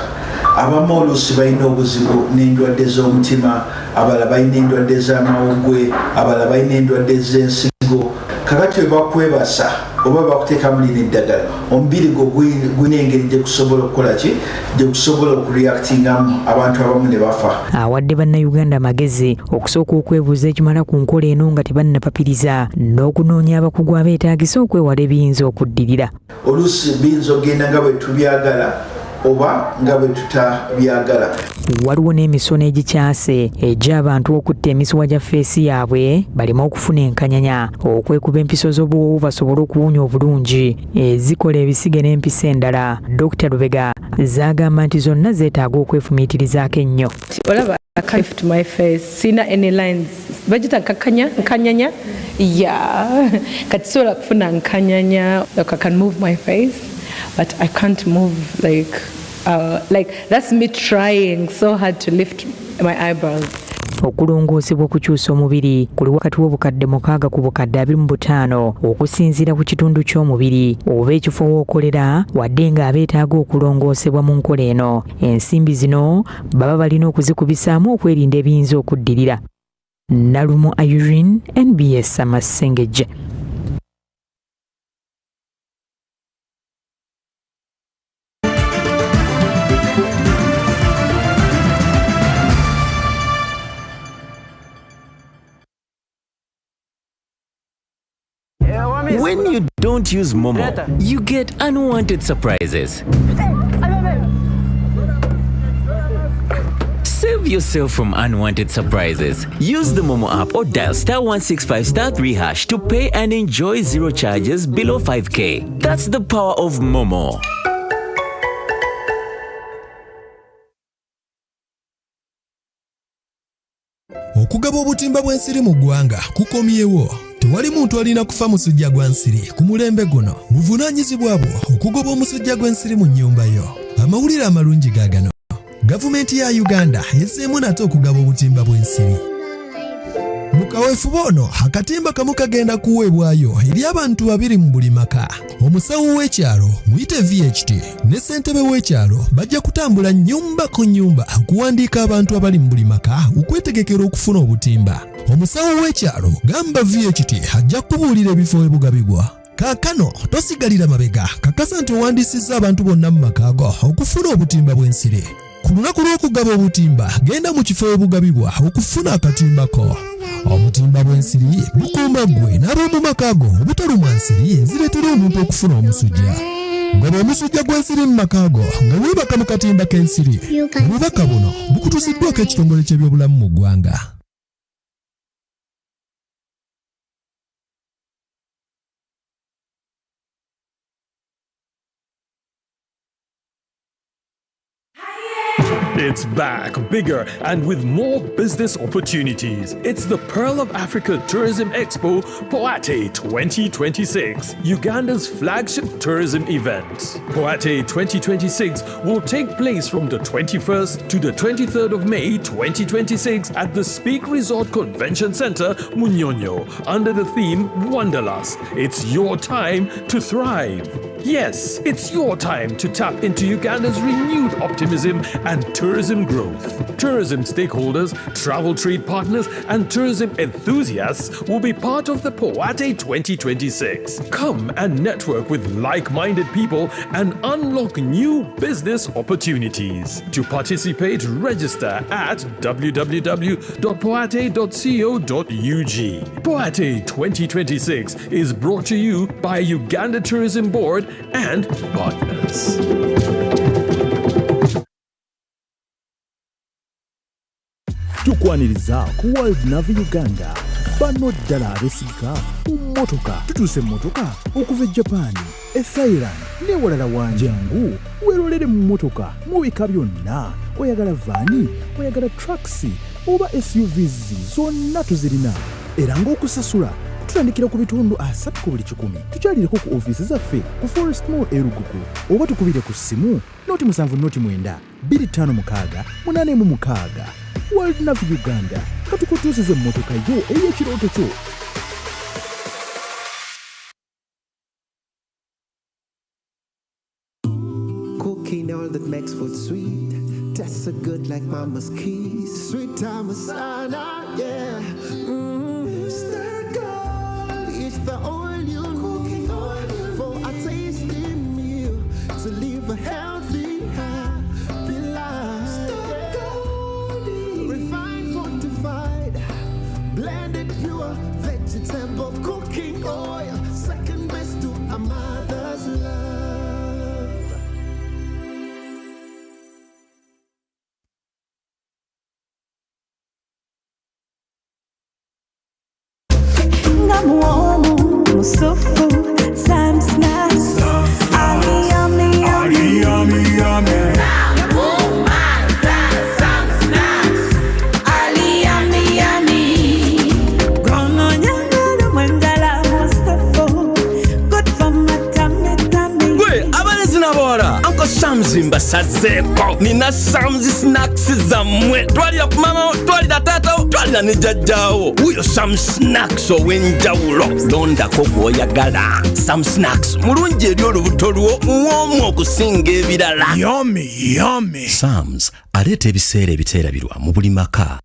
Abamu oluusi balina obuzibu n'endwadde z'omutima, abalala balina endwadde z'amawuggwe, abalala balina endwadde z'ensigo. Kakati we bakwebasa oba bakuteekamu lino eddagala omubiri gwo gulina engeri gye gusobola okukola ki gye gusobola okureactingamu abantu abamu ne bafa. Awadde bannayuganda amagezi okusooka okwebuuza ekimala ku nkola eno nga tebannapapiriza n'okunoonya abakugu abeetaagisa okwewala ebiyinza okuddirira. Oluusi biyinza ogenda nga bwe tubyagala oba nga bwe tutabyagala. Waliwo n'emisono egikyase egy'abantu okutta emisuwa gya feesi yaabwe baleme okufuna enkanyanya okwekuba empiso z'obuwoowo basobole okuwunya obulungi ezikola ebisige n'empisa endala. Dr. Lubega zagamba nti zonna zeetaaga okwefumiitirizaako ennyo. Olaba I can't lift my face. Sina any lines. Bajita nkanyanya. Yeah. Kati sola kufuna nkanyanya. Like I can move my face, but I can't move like that's me trying so hard to lift my eyebrows. Okulongoosebwa okukyusa omubiri kuli wakati w'obukadde 6 ku bukadde 25 okusinziira ku kitundu ky'omubiri oba ekifo w'okolera wadde nga abeetaaga okulongoosebwa mu nkola eno. Ensimbi zino baba balina okuzikubisaamu okwerinda ebiyinza okuddirira. Nalumu Irene, NBS Amasengejje. When you don't use Momo, you get unwanted surprises. Save yourself from unwanted surprises. Use the Momo app or dial *165*3# to pay and enjoy zero charges below 5K. That's the power of Momo. Okugaba obutimba bw'ensiri mu ggwanga kukomyewo. Tewali muntu alina kufa musujja gwa nsiri ku mulembe guno. Buvunaanyizibwa bwo okugoba omusujja gw'ensiri mu nnyumba yo. Amawulire amalungi gaagano. Gavumenti ya Uganda ezzeemu nate okugaba obutimba bw'ensiri. Mu kaweefube ono akatimba kamu kagenda kuweebwayo eri abantu 2 mu buli maka. Omusawo w'ekyalo muyite VHT ne ssentebe w'ekyalo bajja kutambula nnyumba ku nnyumba okuwandiika abantu abali mu buli maka okwetegekera okufuna obutimba. Omusawo w'ekyalo gamba VHT ajja kubuulira ebifo ebugabibwa. Kaakano tosigalira mabega, kakasa nti owandiisizza abantu bonna mu maka go okufuna obutimba bw'ensiri. Ku lunaku lw'okugaba obutimba genda mu kifo ebugabibwa okufuna akatimba ko. Obutimba bw'ensiri bukuuma ggwe n'ab'omu maka go obutalumwa nsiri ezireetera omuntu okufuna omusujja. Gaba omusujja gw'ensiri mu maka go nga weebaka mu katimba k'ensiri. Obubaka buno bukutuusiddwako ekitongole ky'ebyobulamu mu ggwanga. It's back, bigger and with more business opportunities. It's the Pearl of Africa Tourism Expo, Poate 2026, Uganda's flagship tourism event. Poate 2026 will take place from the 21st to the 23rd of May 2026 at the Speak Resort Convention Center, Munyonyo, under the theme Wanderlust. It's your time to thrive. Yes, it's your time to tap into Uganda's renewed optimism and tourism growth. Tourism stakeholders, travel trade partners, and tourism enthusiasts will be part of the Poate 2026. Come and network with like-minded people and unlock new business opportunities. To participate, register at www.poate.co.ug. Poate 2026 is brought to you by Uganda Tourism Board and partners. Tukwaniriza ku World Navy Uganda. Bano ddala abesigika mu mmotoka. Tutuuse mmotoka okuva e Japan, e Thailand ne walala wanjangu. Weerolere mu mmotoka mu bika byonna. Oyagala vaani, oyagala trucks oba SUVs zonna tuzirina. Era ng'okusasula tutandikira ku bitundu 3 ku buli 100. Tukyalireko ku ofiisi zaffe ku Forest Mall e Rugugu oba tukubire ku ssimu noti 7 noti 9 256 816. World Navy Uganda katukutuusize emmotoka yo ey'ekirooto kyo. Cooking all that makes food sweet, tastes so good like mama's keys. Sweet Amasana, yeah. Stir gold, it's the oil you need for a tasty meal to live a healthy, happy life. Stir gold, refined, fortified, blended pure vegetable cooking oil, second best to a mother's love. Musufu, Sam Snacks, Ali Yummy Yummy, Yummy Yummy. Samzimba sazeko nina Sam's snacks zammwe twalira ku mama twalira tata twalira ne jajjawo uyo Sam snacks ow'enjawulo londako gw'oyagala. Sam snacks mulungi eri olubuto lwo muwoomu okusinga ebirala. Yummy yummy. Sam's aleeta ebiseera ebiteerabirwa mu buli maka.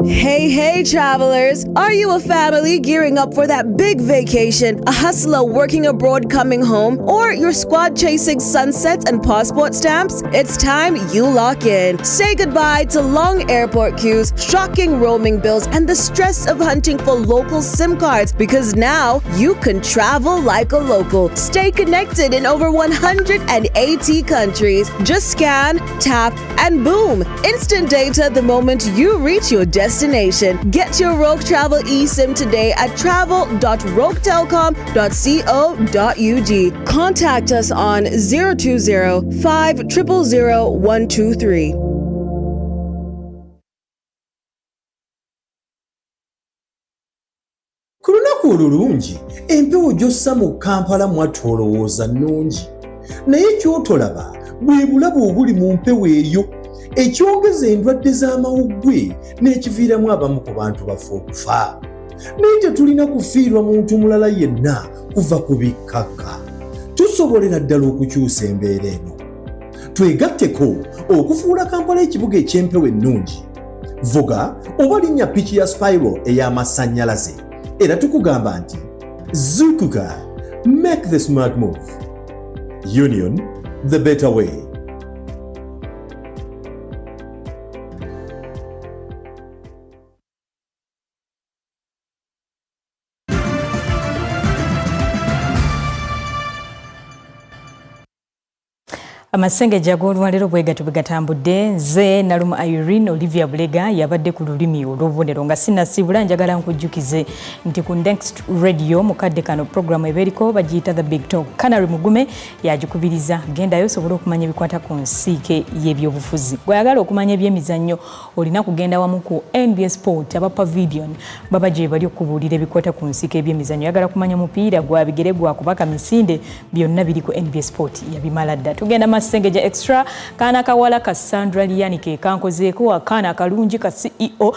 Hey, travelers! Are you a family gearing up for that big vacation, a hustler working abroad coming home, or your squad chasing sunsets and passport stamps? It's time you lock in. Say goodbye to long airport queues, shocking roaming bills, and the stress of hunting for local SIM cards, because now you can travel like a local. Stay connected in over 180 countries. Just scan, tap, and boom! Instant data the moment you reach your destination. Get your Rogue Travel eSIM today at travel.roguetelecom.co.ug. Contact us on 020-5000123. Ku lunaku olulungi empewo gy'ossa mu Kampala mwatolowooza nnungi, naye ky'otolaba bwe bulabu obuli mu mpewo eyo ekyongeza endwadde z'amawuggwe n'ekiviiramu abamu ku bantu baffe okufa. Naye tetulina kufiirwa muntu mulala yenna kuva ku bikkakka. Tusobolera ddala okukyusa embeera eno. Twegatteko okufuula Kampala ekibuga eky'empewo ennungi. Vuga oba linnya piki ya Spyro ey'amasannyalaze. Era tukugamba nti Zukuka, make the smart move. Union, the better way. Amasengejje ag'olwaleero bwe gatambudde. Nze Nalumu Irene Olivia Bulega yabadde ku lulimi olw'obubonero nga sinnasiibula. Njagala nkujjukize nti ku Next Radio mukadde kano programu ebeeriko bagiyita The Big Talk. Canary Mugume yagikubiriza. Gendayo osobole okumanya ebikwata ku nsiike y'ebyobufuzi. Bw'ayagala okumanya ebyemizannyo olina kugenda wamu ku NBS Sport aba Pavilion baba gye bali okubuulira ebikwata ku nsiike y'ebyemizannyo. Yagala kumanya mupiira gwa bigere gwa kubaka misinde byonna biri ku NBS Sport yabimala dda. Tugenda Amasengejje Extra kana kawala ka Sandra Liani ke kankozeeko akana akalungi ka CEO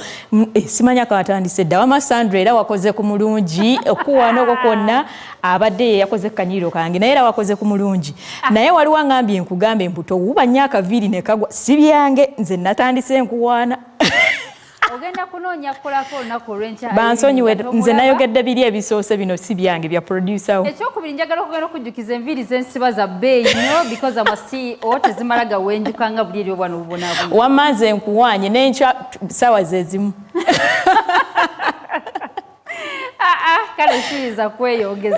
simanya katandise dda wama Sandra era wakoze ku mulungi okuwana okwo konna abadde yakoze kanyiro kange naye era wakoze ku mulungi naye wali wangambye nkugambe mbuto uba nyaka vili ne kagwa sibyange nze natandise nkuwana ogenda kunoonya kukolako olunaku olw'enkya bansonyiwe nze nayogedde biri ebisoose bino si byange bya producer wo ekyokubiri njagala okugenda okujjukiza enviiri z'ensiba za bbeeyi nnyo because ama CEO tezimala gawenjuka nga buli eri obwana obubonaabona wammaze nkuwaanye n'enkya ssaawa ze zimu kale siyinza kweyongeza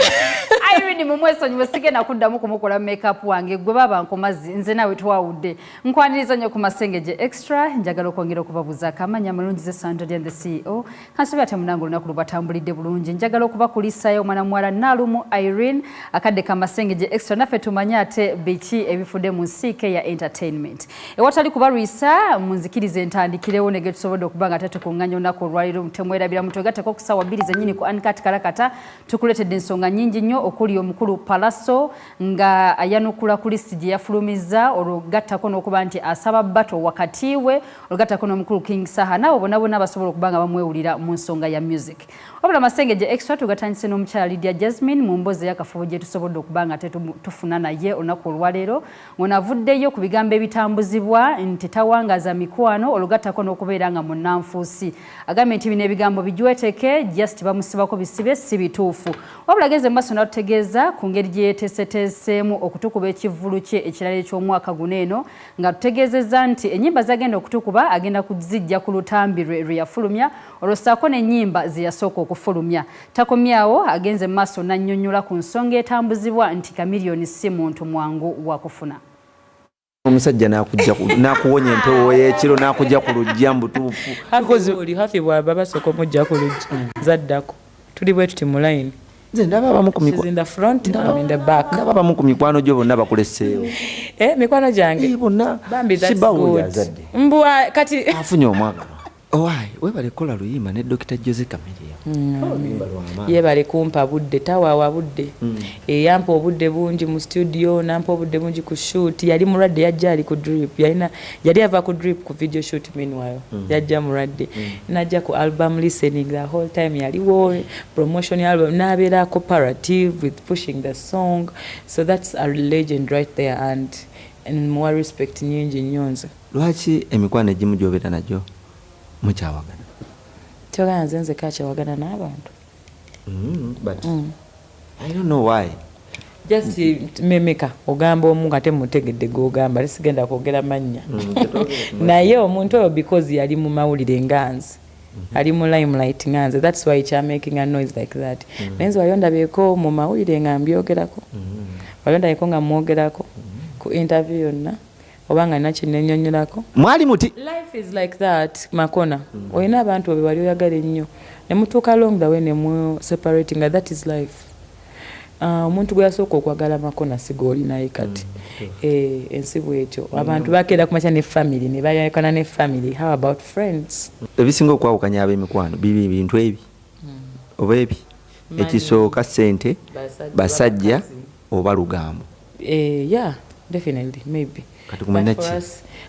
Irene mumwesonyiwe sigenda kuddamu kumukola makeup wange gwe baba nkomazi nze nawe twawudde nkwaniriza nnyo ku Masengejje Extra njagala okwongera okubabuuza akamanya amalungi ze Sandra and the CEO kansobi ate munango olunaku lubatambulidde bulungi njagala okubakulisayo omwana muwala Nalumu Irene akadde ka Masengejje Extra naffe tumanye ate biki ebifudde mu nsiike ya entertainment ewatali kubalwisa munzikirize entandikirewo ne getusobodde okuba nga tetukunganya olunaku olwaliro mutemwerabira mutwegatteko ku ssaawa 2 zennyini ku Ankat Kalakata tukuletedde ensonga nnyingi nnyo okuli omukulu Palaso nga ayanukula ku listi gye yafulumiza olugattako n'okuba nti asaba bato wakati we olugattako n'omukulu King Saha nabo bonna basobola okuba nga bamwewulira mu nsonga ya music wabula Masengejje Extra tugatandise n'omukyala Lydia Jasmine mu mboozi y'akafubo gye tusobodde okuba nga tufuna naye olunaku olwaleero ng'onavuddeyo ku bigambo ebitambuzibwa nti tawangaza mikwano olugattako n'okubeera nga munnanfuusi agambye nti bino ebigambo bijweteke just bamusibako bisibe si bituufu wabula ageze mu maaso n'atutegeeza ku ngeri gye yeeteeseteeseemu okutukuba ekivvulu kye ekirala eky'omwaka guno eno nga tutegeezezza nti ennyimba z'agenda okutukuba agenda kuzijja ku lutambi lwe yafulumya olwo ssaako n'ennyimba ze yasooka okufulumya takomyawo agenze mu maaso n'annyonnyola ku nsonga etambuzibwa nti Kamiliyoni si muntu mwangu wakufuna omusajja nakuwonya empewo y'ekiro nakujja ku lujja mbutuufu oli hafi bwaba basooka omujja ku lujja zaddako tuli bwe tuti mu line nze ndaba abamu ku mikwano gyo bonna bakuleseewo mikwano gyange bonna sibawulira azadde mbwa kati afunye omwaka owaayi webale kukola luyimba ne Dr. Jose Kamiliyoni yebale kumpa budde tawaawa budde eyampa obudde bungi mu studio nampa obudde bungi ku shoot yali mulwadde yajja ali ku drip yali ava ku drip ku video shoot meanwhile yajja mulwadde najja ku album listening the whole time yaliwo promotion album nabeera cooperative with pushing the song so that's a legend right there and more respect nyingi nyonza lwaki emikwano egimu gy'obeera nagyo mukyawagana Tyoga nze kacha wagana n'abantu. But I don't know why. Just memeka ogamba omuntu ate mutegedde gogamba lisigenda kwogera mannya. Naye omuntu oyo because yali mu mawulire nganzi. Ali mu limelight nganze. That's why it's making a noise like that. Nenzo wayonda beko mu mawulire ngambyogerako. Wayonda yeko ngamwogerako ku interview yonna. Obanga nachi nenyonyolako. Mwali muti. Life is like that makona. Oyina abantu obe wali oyagala ennyo. Ne mutuuka along the way ne mu separating, that is life. Omuntu gwe yasooka okwagala makona sigoli naye kati. Ensi bwetyo. Abantu bakeera kumacha ne family ne bayakana ne family. How about friends? Ebisinga okwawukanya ab'emikwano bibi bintu ebi. Oba ebi. Ekisooka ssente basajja oba lugambo. Yeah, definitely, maybe. Katukumanya ki?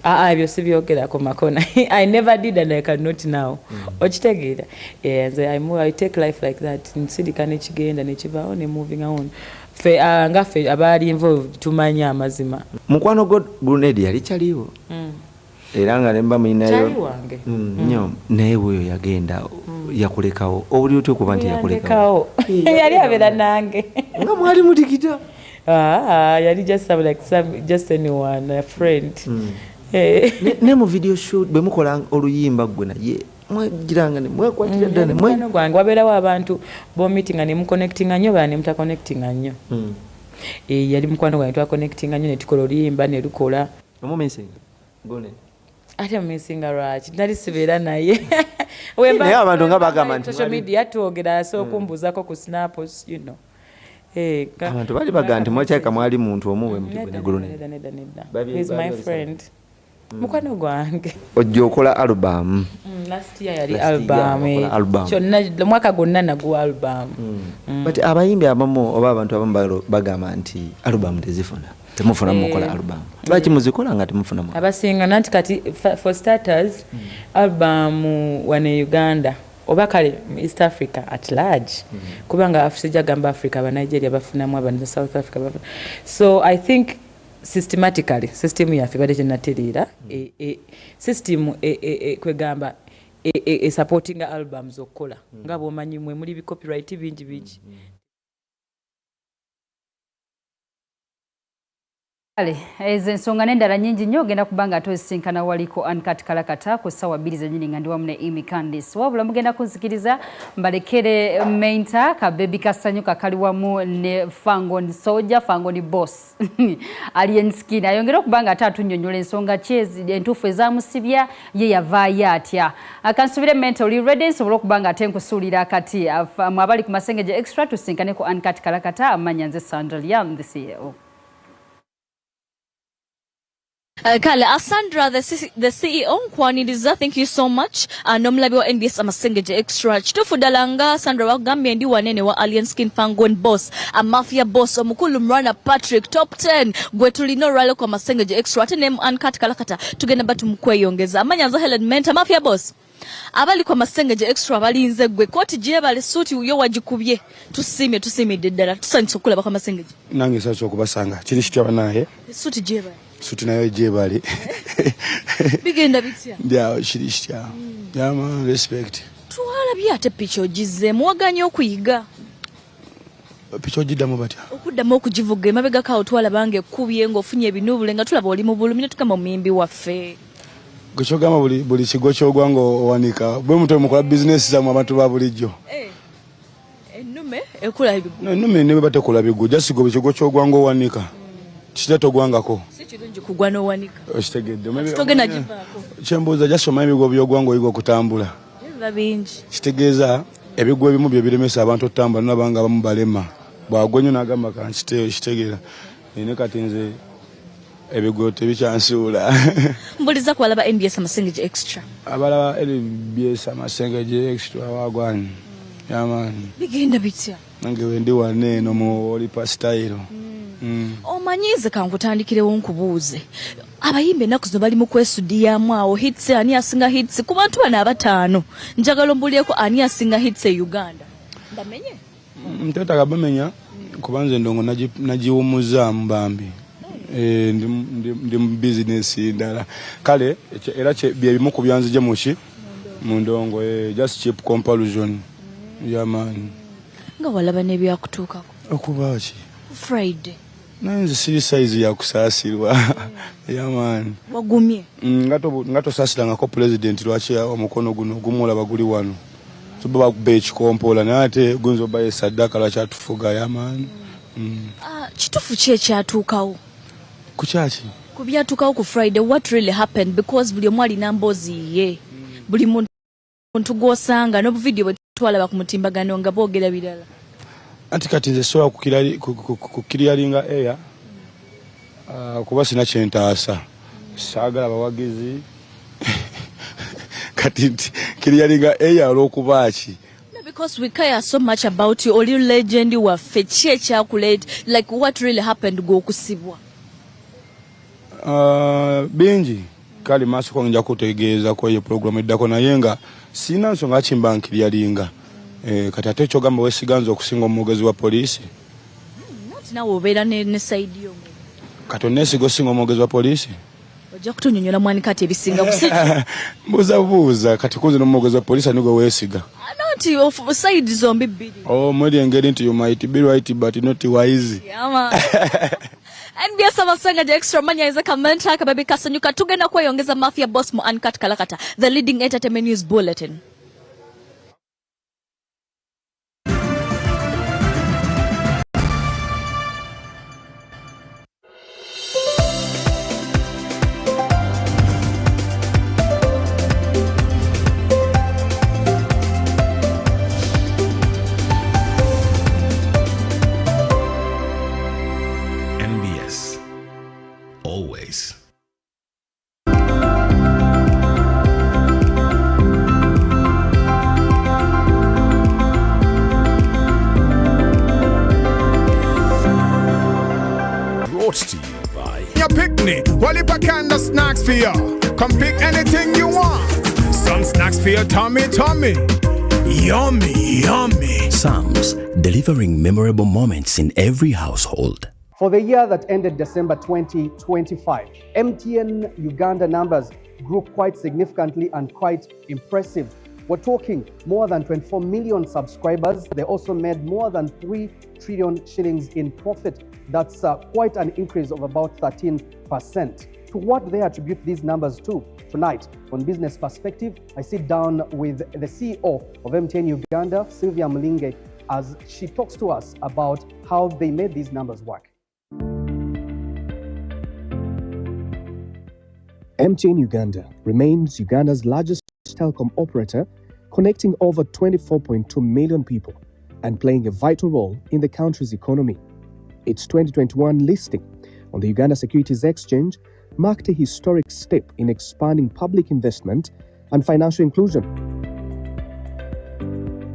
Ebyo sibyogerako makona. I never did and I cannot now. Okitegeera. I take life like that. Nsirika nekigenda nekivaawo ne moving on. Fe ngafe abali involved tumanya amazima. Mukwano go Brunedi yali chaliwo. Era nga nemba minayo. Chali wange. Nnyo naye oyo yagenda yakulekawo. Obuli otyo kuba nti yakulekawo. Yali abera nange. Nga mwali mutikita. Yali just anyone, a friend. Ne mu video shoot bwe mukola oluyimba gwe naye mwagiranga ne mwekwatira ddane mwe gwange wabeerawo abantu bo meetinga ne mu connectinga nnyo bane muta connectinga nnyo. Yali mukwano gwange twa connectinga nnyo ne tukola oluyimba ne lukola. Omumesinga gone. Ate omumesinga lwaki nali sibeera naye. Naye abantu nga bagamba nti social media twogera so kumbuuzako ku snaps, you know. Abantu bali baga nti mwakyaka mwali muntu omuwe mutibwe gulune. He's my friend. Mukwano gwange. Ojja okola album. Last year yali album. Kyonna mwaka gonna nagu album. But abayimbi abamu oba abantu abamu bagamba nti album tezifuna. Temufuna mukola album. Lwaki muzikola nga temufuna mu? Abasinga nanti kati for starters album wane Uganda. Oba kale East Africa at large. Kubanga Africa gamba Africa ba Nigeria bafunamu abantu South Africa. So I think systematically system ya fibade jenaterira system kwegamba supporting albums okola ngabo manyi mwe muri bi copyright bingi. Ale, ensonga n'endala nnyingi nnyo ogenda kubanga atosinkana waliko Uncut Kalakata ku ssaawa 2 zennyini nga ndi wamu ne Amy Candice. Wabula mugenda kunzikiriza mbalekere Menta kabebi kasanyuka kali wamu ne Fangoni Soja, Fangoni Boss. Alien Skin ayongera okubanga ate atunnyonnyola ensonga ki entuufu ezaamusibya ye yavaayo atya. Kansubire Menta oli ready nsobola okubanga ate nkusuulira akati abali ku Masengejje Extra tusinkane ku Uncut Kalakata amanya nze Sandra Liam the CEO. Kale, Sandra, the CEO, Kwaniriza, thank you so much. Nomulabi wa NBS Amasengejje Extra. Chitufu dalanga, Sandra, wagambi ndi wanene wa Alien Skin Fangoni Boss, a Mafia Boss, omukulu mrana Patrick, top 10, gwetulino ralo kwa Amasengejje Extra. Ate name Uncut Kalakata, tugenda batu mkweyongeza. Amanya za Helen Menta, Mafia Boss. Abali kwa Amasengejje Extra balinze gwe koti jebale suti uyo wajikubye tusimye dedala tusanitse okulaba kwa Amasengejje nange sacho kubasanga kiri kitya banaye suti jebale suti nayo jebale bigenda bitya ndia kiri kitya yama respect twala byate picho gize mwaganya okuyiga picho jiddamu batya okuddamu okugivuga emabega kawo twala bange kubye ngofunye ebinubule nga tulaba oli mu bulumi tukama mumimbi waffe Gochogama buli kigo ky'ogwango owanika bwe muto mukola business za abantu ba bulijjo ennume ekula ebigu ennume ne batekola bigu just go kigo ky'ogwango owanika kitato gwangako si kirungi kugwa n'owanika okitegedde togenda givaako kyembuuza just omanyi ebigo by'ogwango yigo okutambula biba bingi kitegeeza ebigo ebimu bye biremesa abantu otambula n'abanga abamu balema bwagwenyo n'agamba kitegeera ine kati nze ebigo tebikyansuula mbuliza kwalaba NBS Amasengejje Extra abalaba NBS Amasengejje Extra wagwani yamani bigenda bitya nange wendi wane no mu Olipa style omanyize kankutandikirewo nkubuuze abayimbe naku zino bali mu kwesudiyamu awo hits ani asinga hits ku bantu bana abatano njagala mbulyeko ani asinga hits e Uganda ndamenye nteta kabamenya kubanze ndongo najiwumuza mbambi ndi business ndala kale era bye bimu kubyanzije mushi Mundongo, just cheap comparison. Yeah, man. Nga walaba nebyakutuukako. Okuba ki? Friday. Nanze siri size ya kusaasirwa. Yeah, man. Wagumye. Ngato saasiranga ko president lwaki omukono guno gumulaba guli wano. Tuba beach kompola nate gunzo baye sadaka lwaki atufuga ya man. Kitufu ki ekyatuukawo? Ku kyaki? Ku byatuukawo ku Friday, what really happened? Because buli omu alina mboozi ye. Buli muntu gw'osanga n'obuvidiyo bwe twalaba ku mutimbagano nga boogera birala. Anti kati nze sobola kukiriyalinga air kuba sina kyentaasa. Saagala bawagizi kati kiriyalinga air olw'okuba ki? Because we care so much about you, oli legend waffe ki ekyakuleeta, like what really happened gw'okusibwa? Bingi kali maaso ko nja kutegeeza ko ye program eddako naye nga sina nsonga kimba nkiryalinga. Kati ate kyogamba weesiganza okusinga omwogezi wa poliisi. Nti nawe obeera ne side yo. Kati oneesiga osinga omwogezi wa poliisi? Ojja kutunyonyola mwani kati ebisinga busijja. Buuza kati kunze n'omwogezi wa poliisi ani gwe weesiga. Nti side zombi bbiri. Mweri engeri nti you might be right but not wise. NBS Amasengejje Extra manya iza kamenta kababi kasanyuka tugenda kweyongeza Mafia Boss mu Uncut Kalakata, the leading entertainment news bulletin. NBS. Always. Brought to you by your picnic. Well, if I can, the snacks for you. Come pick anything you want. Some snacks for your tummy. Yummy, yummy. Sam's, delivering memorable moments in every household. For the year that ended December 2025, MTN Uganda numbers grew quite significantly and quite impressive. We're talking more than 24 million subscribers. They also made more than 3 trillion shillings in profit. That's quite an increase of about 13%. To what they attribute these numbers to? Tonight, on Business Perspective, I sit down with the CEO of MTN Uganda, Sylvia Mlinge, as she talks to us about how they made these numbers work. MTN Uganda remains Uganda's largest telecom operator, connecting over 24.2 million people and playing a vital role in the country's economy. Its 2021 listing on the Uganda Securities Exchange marked a historic step in expanding public investment and financial inclusion.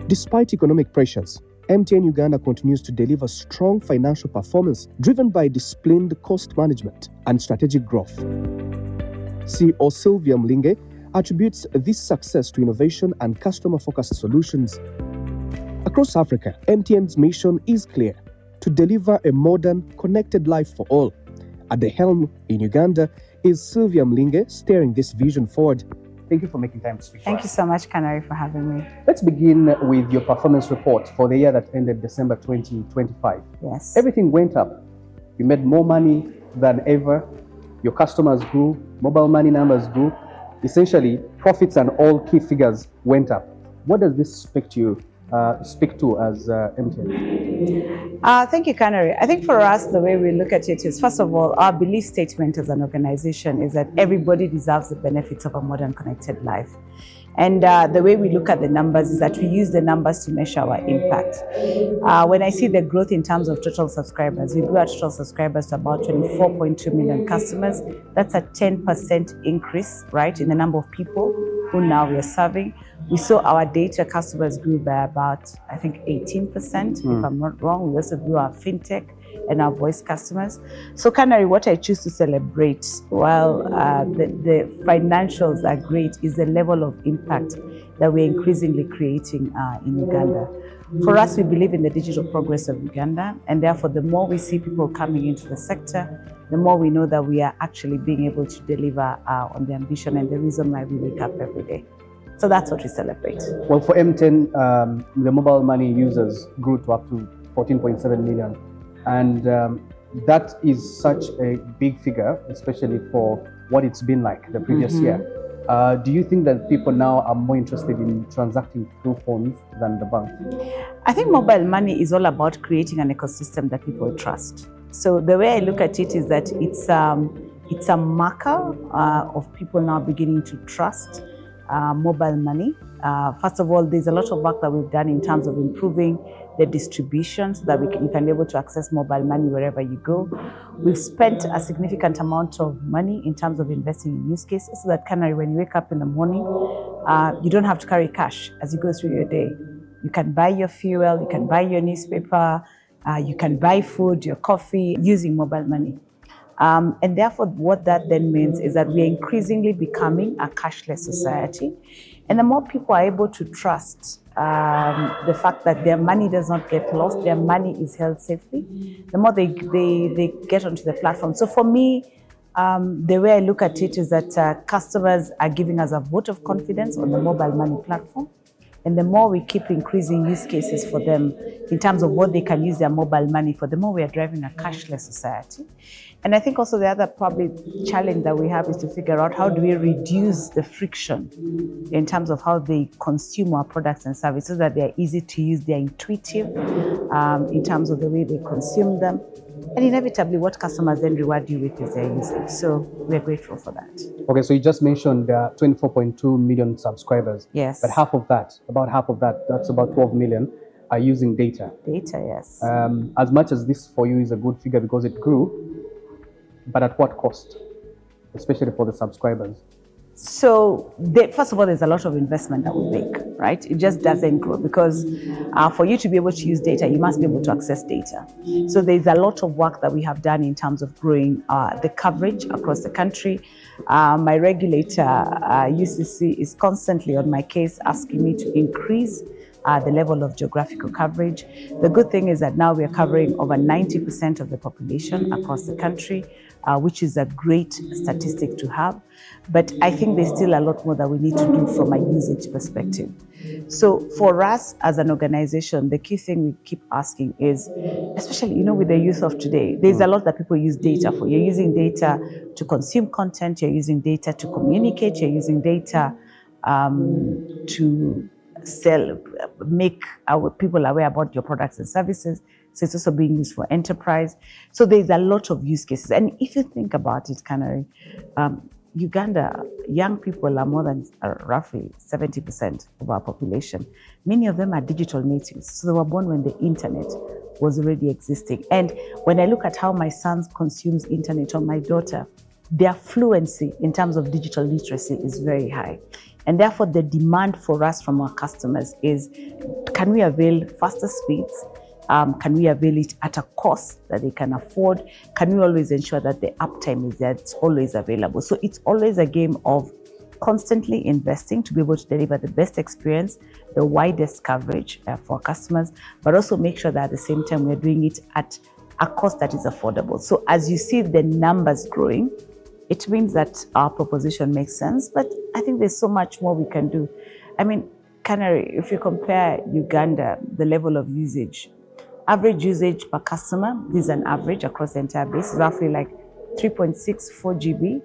Despite economic pressures, MTN Uganda continues to deliver strong financial performance driven by disciplined cost management and strategic growth. CEO Sylvia Mlinge attributes this success to innovation and customer-focused solutions. Across Africa, MTN's mission is clear: to deliver a modern, connected life for all. At the helm in Uganda is Sylvia Mlinge, steering this vision forward. Thank you for making time to speak to us. Thank you so much, Canary, for having me. Let's begin with your performance report for the year that ended December 2025. Yes. Everything went up. You made more money than ever. Your customers grew, mobile money numbers grew. Essentially, profits and all key figures went up. What does this speak to as MTN? Thank you, Canary. I think for us, the way we look at it is, first of all, our belief statement as an organization is that everybody deserves the benefits of a modern connected life. And the way we look at the numbers is that we use the numbers to measure our impact. When I see the growth in terms of total subscribers, we grew our total subscribers to about 24.2 million customers. That's a 10% increase, right, in the number of people who now we are serving. We saw our data customers grew by about, I think, 18%, if I'm not wrong. We also grew our fintech and our voice customers. So Canary, what I choose to celebrate, while the financials are great, is the level of impact that we're increasingly creating in Uganda. For us, we believe in the digital progress of Uganda, and therefore the more we see people coming into the sector, the more we know that we are actually being able to deliver on the ambition and the reason why we wake up every day. So that's what we celebrate. Well, for M10, the mobile money users grew to up to 14.7 million. And that is such a big figure, especially for what it's been like the previous year. Do you think that people now are more interested in transacting through phones than the bank? I think mobile money is all about creating an ecosystem that people trust. So the way I look at it is that it's a marker of people now beginning to trust mobile money. First of all, there's a lot of work that we've done in terms of improving the distribution so that you can be able to access mobile money wherever you go. We've spent a significant amount of money in terms of investing in use cases so that when you wake up in the morning, you don't have to carry cash as you go through your day. You can buy your fuel, you can buy your newspaper, you can buy food, your coffee using mobile money. And therefore, what that then means is that we are increasingly becoming a cashless society. And the more people are able to trust the fact that their money does not get lost, their money is held safely, the more they get onto the platform. So for me, the way I look at it is that customers are giving us a vote of confidence on the mobile money platform. And the more we keep increasing use cases for them in terms of what they can use their mobile money for, the more we are driving a cashless society. And I think also the other probably challenge that we have is to figure out how do we reduce the friction in terms of how they consume our products and services, so that they are easy to use, they are intuitive in terms of the way they consume them. And inevitably, what customers then reward you with is their usage. So we're grateful for that. Okay, so you just mentioned 24.2 million subscribers. Yes. But about half of that, that's about 12 million, are using data. Data, yes. As much as this for you is a good figure because it grew, but at what cost, especially for the subscribers? So first of all, there's a lot of investment that we make, right? It just doesn't grow because for you to be able to use data, you must be able to access data. So there's a lot of work that we have done in terms of growing the coverage across the country. My regulator, UCC, is constantly on my case asking me to increase the level of geographical coverage. The good thing is that now we are covering over 90% of the population across the country, which is a great statistic to have. But I think there's still a lot more that we need to do from a usage perspective. So for us as an organization, the key thing we keep asking is, especially, with the youth of today, there's a lot that people use data for. You're using data to consume content, you're using data to communicate, you're using data to make our people aware about your products and services. So it's also being used for enterprise. So there's a lot of use cases. And if you think about it, Canary, Uganda, young people are more than roughly 70% of our population. Many of them are digital natives. So they were born when the internet was already existing. And when I look at how my son consumes internet or my daughter, their fluency in terms of digital literacy is very high. And therefore, the demand for us from our customers is, can we avail faster speeds? Can we avail it at a cost that they can afford? Can we always ensure that the uptime is there, it's always available? So it's always a game of constantly investing to be able to deliver the best experience, the widest coverage for customers, but also make sure that at the same time we're doing it at a cost that is affordable. So as you see the numbers growing, it means that our proposition makes sense, but I think there's so much more we can do. I mean, Canary, if you compare Uganda, the level of usage, average usage per customer, this is an average across the entire base, roughly like 3.64 GB.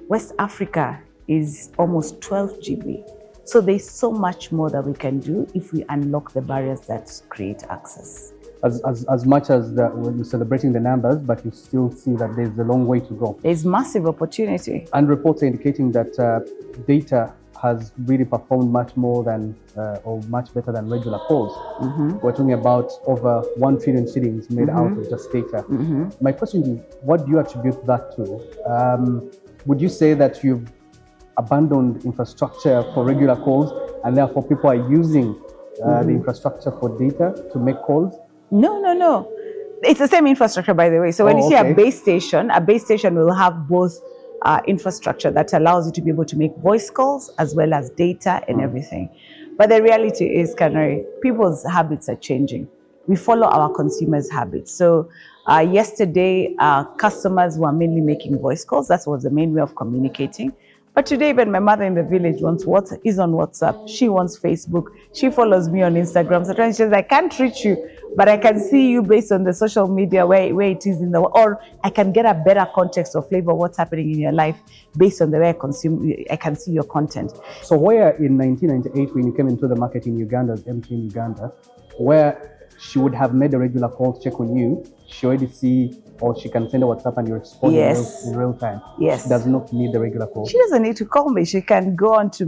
West Africa is almost 12 GB. So there's so much more that we can do if we unlock the barriers that create access. As much as you're celebrating the numbers, but you still see that there's a long way to go. There's massive opportunity. And reports are indicating that data has really performed much more than or much better than regular calls. We're talking about over 1 trillion shillings made out of just data. My question is, what do you attribute that to? Would you say that you've abandoned infrastructure for regular calls and therefore people are using the infrastructure for data to make calls? No. It's the same infrastructure, by the way. So when you see a base station will have both infrastructure that allows you to be able to make voice calls as well as data and everything. But the reality is, Canary, people's habits are changing. We follow our consumers' habits. So yesterday, customers were mainly making voice calls. That was the main way of communicating. But today, even my mother in the village is on WhatsApp. She wants Facebook. She follows me on Instagram. Sometimes she says, I can't reach you, but I can see you based on the social media where it is in the, or I can get a better context or flavor of what's happening in your life based on the way I can see your content. So where in 1998, when you came into the market in Uganda, as MTN Uganda, where she would have made a regular call to check on you, she already see, or she can send a WhatsApp and you respond in real time. Yes. She does not need the regular call. She doesn't need to call me. She can go on to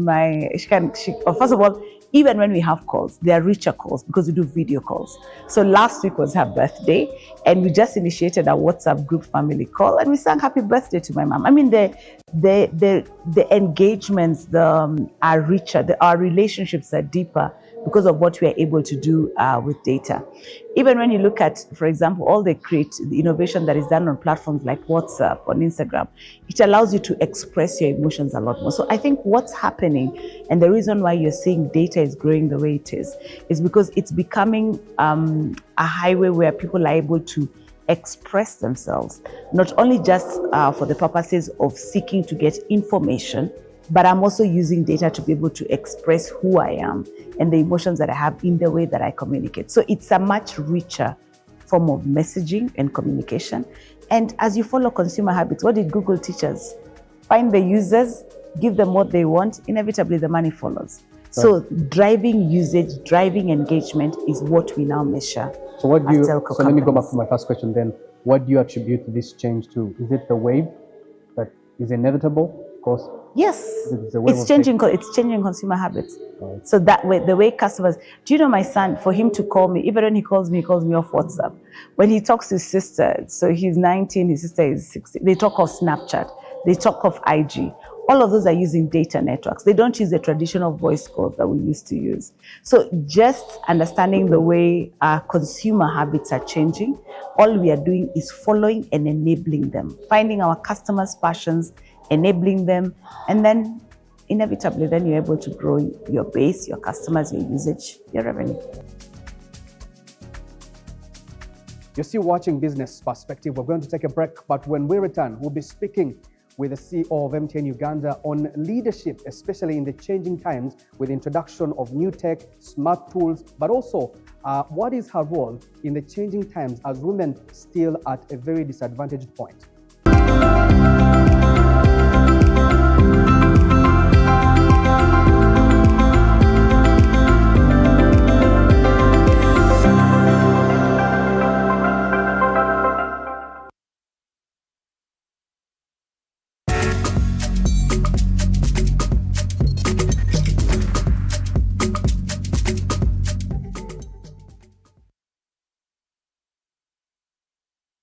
first of all, even when we have calls, they are richer calls because we do video calls. So last week was her birthday and we just initiated a WhatsApp group family call and we sang happy birthday to my mom. I mean, the engagements are richer, our relationships are deeper because of what we are able to do with data. Even when you look at, for example, all the innovation that is done on platforms like WhatsApp, on Instagram, it allows you to express your emotions a lot more. So I think what's happening, and the reason why you're seeing data is growing the way it is because it's becoming a highway where people are able to express themselves, not only just for the purposes of seeking to get information, but I'm also using data to be able to express who I am and the emotions that I have in the way that I communicate. So it's a much richer form of messaging and communication. And as you follow consumer habits, what did Google teach us? Find the users, give them what they want, inevitably the money follows. So driving usage, driving engagement is what we now measure. So what do you, so let me go back to my first question then. What do you attribute this change to? Is it the wave that is inevitable? Of course. Yes, it's changing consumer habits. Right. So that way, the way customers, do you know my son, for him to call me, even when he calls me off WhatsApp. When he talks to his sister, so he's 19, his sister is 16, they talk of Snapchat, they talk of IG. All of those are using data networks. They don't use the traditional voice calls that we used to use. So just understanding the way our consumer habits are changing, all we are doing is following and enabling them, finding our customers' passions, enabling them, and then inevitably then you're able to grow your base, your customers, your usage, your revenue. You're still watching Business Perspective. We're going to take a break, but when we return, we'll be speaking with the CEO of MTN Uganda on leadership, especially in the changing times with the introduction of new tech, smart tools, but also what is her role in the changing times as women still at a very disadvantaged point.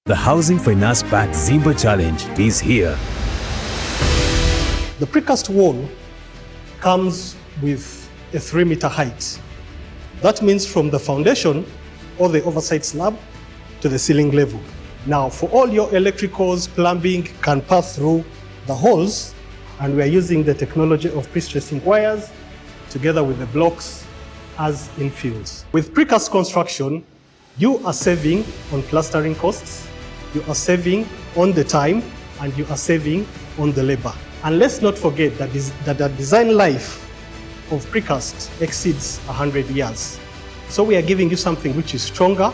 The Housing Finance Backed Zimba Challenge is here. The precast wall comes with a 3-meter height. That means from the foundation or the oversight slab to the ceiling level. Now, for all your electricals, plumbing can pass through the holes, and we are using the technology of pre-stressing wires together with the blocks as infills. With precast construction, you are saving on plastering costs, you are saving on the time, and you are saving on the labor. And let's not forget that the design life of precast exceeds 100 years. So we are giving you something which is stronger,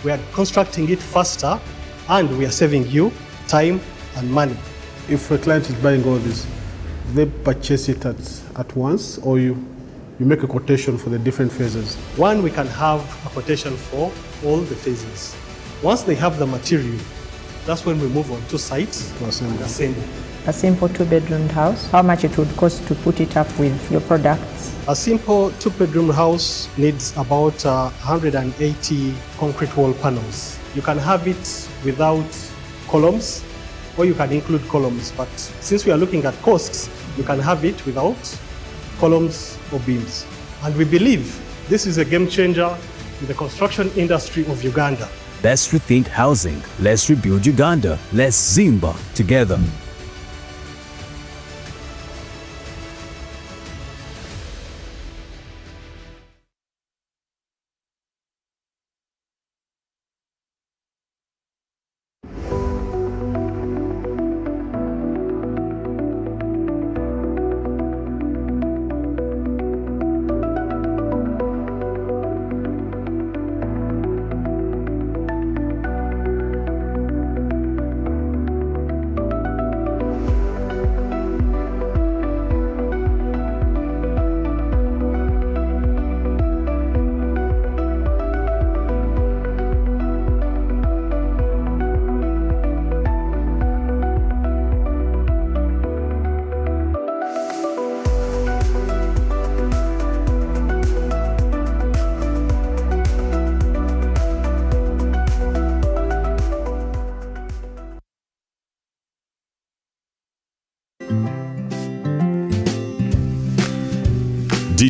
we are constructing it faster, and we are saving you time and money. If a client is buying all this, they purchase it at once, or you make a quotation for the different phases? One, we can have a quotation for all the phases. Once they have the material, that's when we move on to sites and assemble. A simple 2-bedroom house, how much it would cost to put it up with your products? A simple 2-bedroom house needs about 180 concrete wall panels. You can have it without columns, or you can include columns, but since we are looking at costs, you can have it without columns or beams. And we believe this is a game changer in the construction industry of Uganda. Let's rethink housing. Let's rebuild Uganda. Let's Zimba together.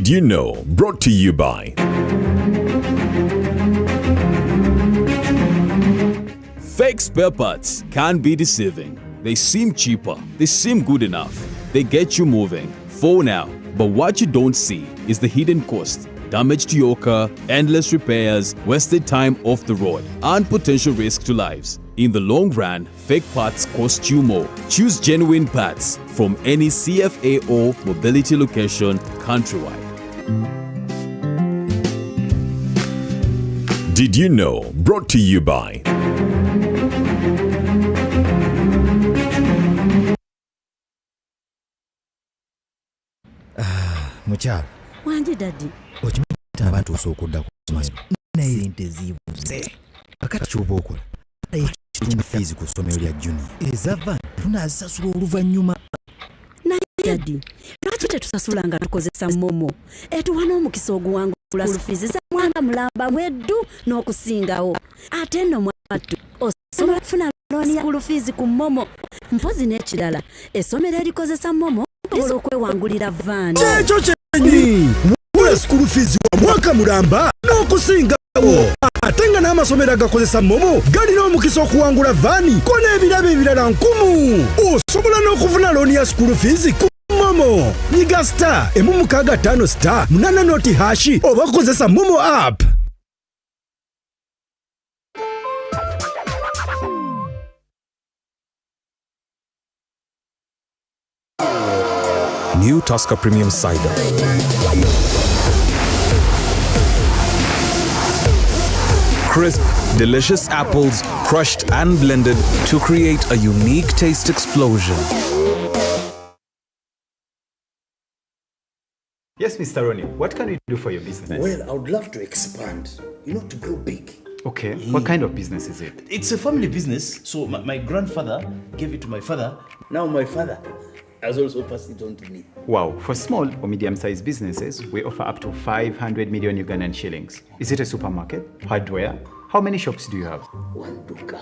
Did you know? Brought to you by Fake spare parts can be deceiving. They seem cheaper, they seem good enough, they get you moving for now. But what you don't see is the hidden cost, damage to your car, endless repairs, wasted time off the road, and potential risk to lives. In the long run, fake parts cost you more. Choose genuine parts from any CFA or mobility location countrywide. Did you know? Brought to you by Mukyala wanje dadi okimanyi abantu osokudda ku masomero naye ente zibuze kakati ky'oba okola ekitundu fees ku ssomero lya junior ezava tunaazisasula oluvannyuma naye dadi lwaki tetusasula nga tukozesa momo etuwa n'omukisa oguwangula school fees za mwanga mulamba mweddu n'okusingawo ate nno mwattu osobola kufuna looni ya school fees ku momo mpozi n'ekirala essomero erikozesa momo osobola okwewangulira vaani kyekyo kyenyi wula school fees wa mwaka mulamba n'okusingawo ate nga n'amasomero agakozesa momo galina omukisa okuwangula vaani ko n'ebirabo ebirala 1000 osobola n'okufuna looni ya school fees ku momo nyiga star *165 star 8 noti hashi oba kozesa momo app. New Tusker Premium Cider. Crisp, delicious apples crushed and blended to create a unique taste explosion. Yes, Mr. Ronnie, what can we do for your business? Well, I would love to expand, to grow big. Okay, what kind of business is it? It's a family business, so my grandfather gave it to my father. Now my father has also passed it on to me. Wow, for small or medium-sized businesses, we offer up to 500 million Ugandan shillings. Is it a supermarket? Hardware? How many shops do you have? One duka.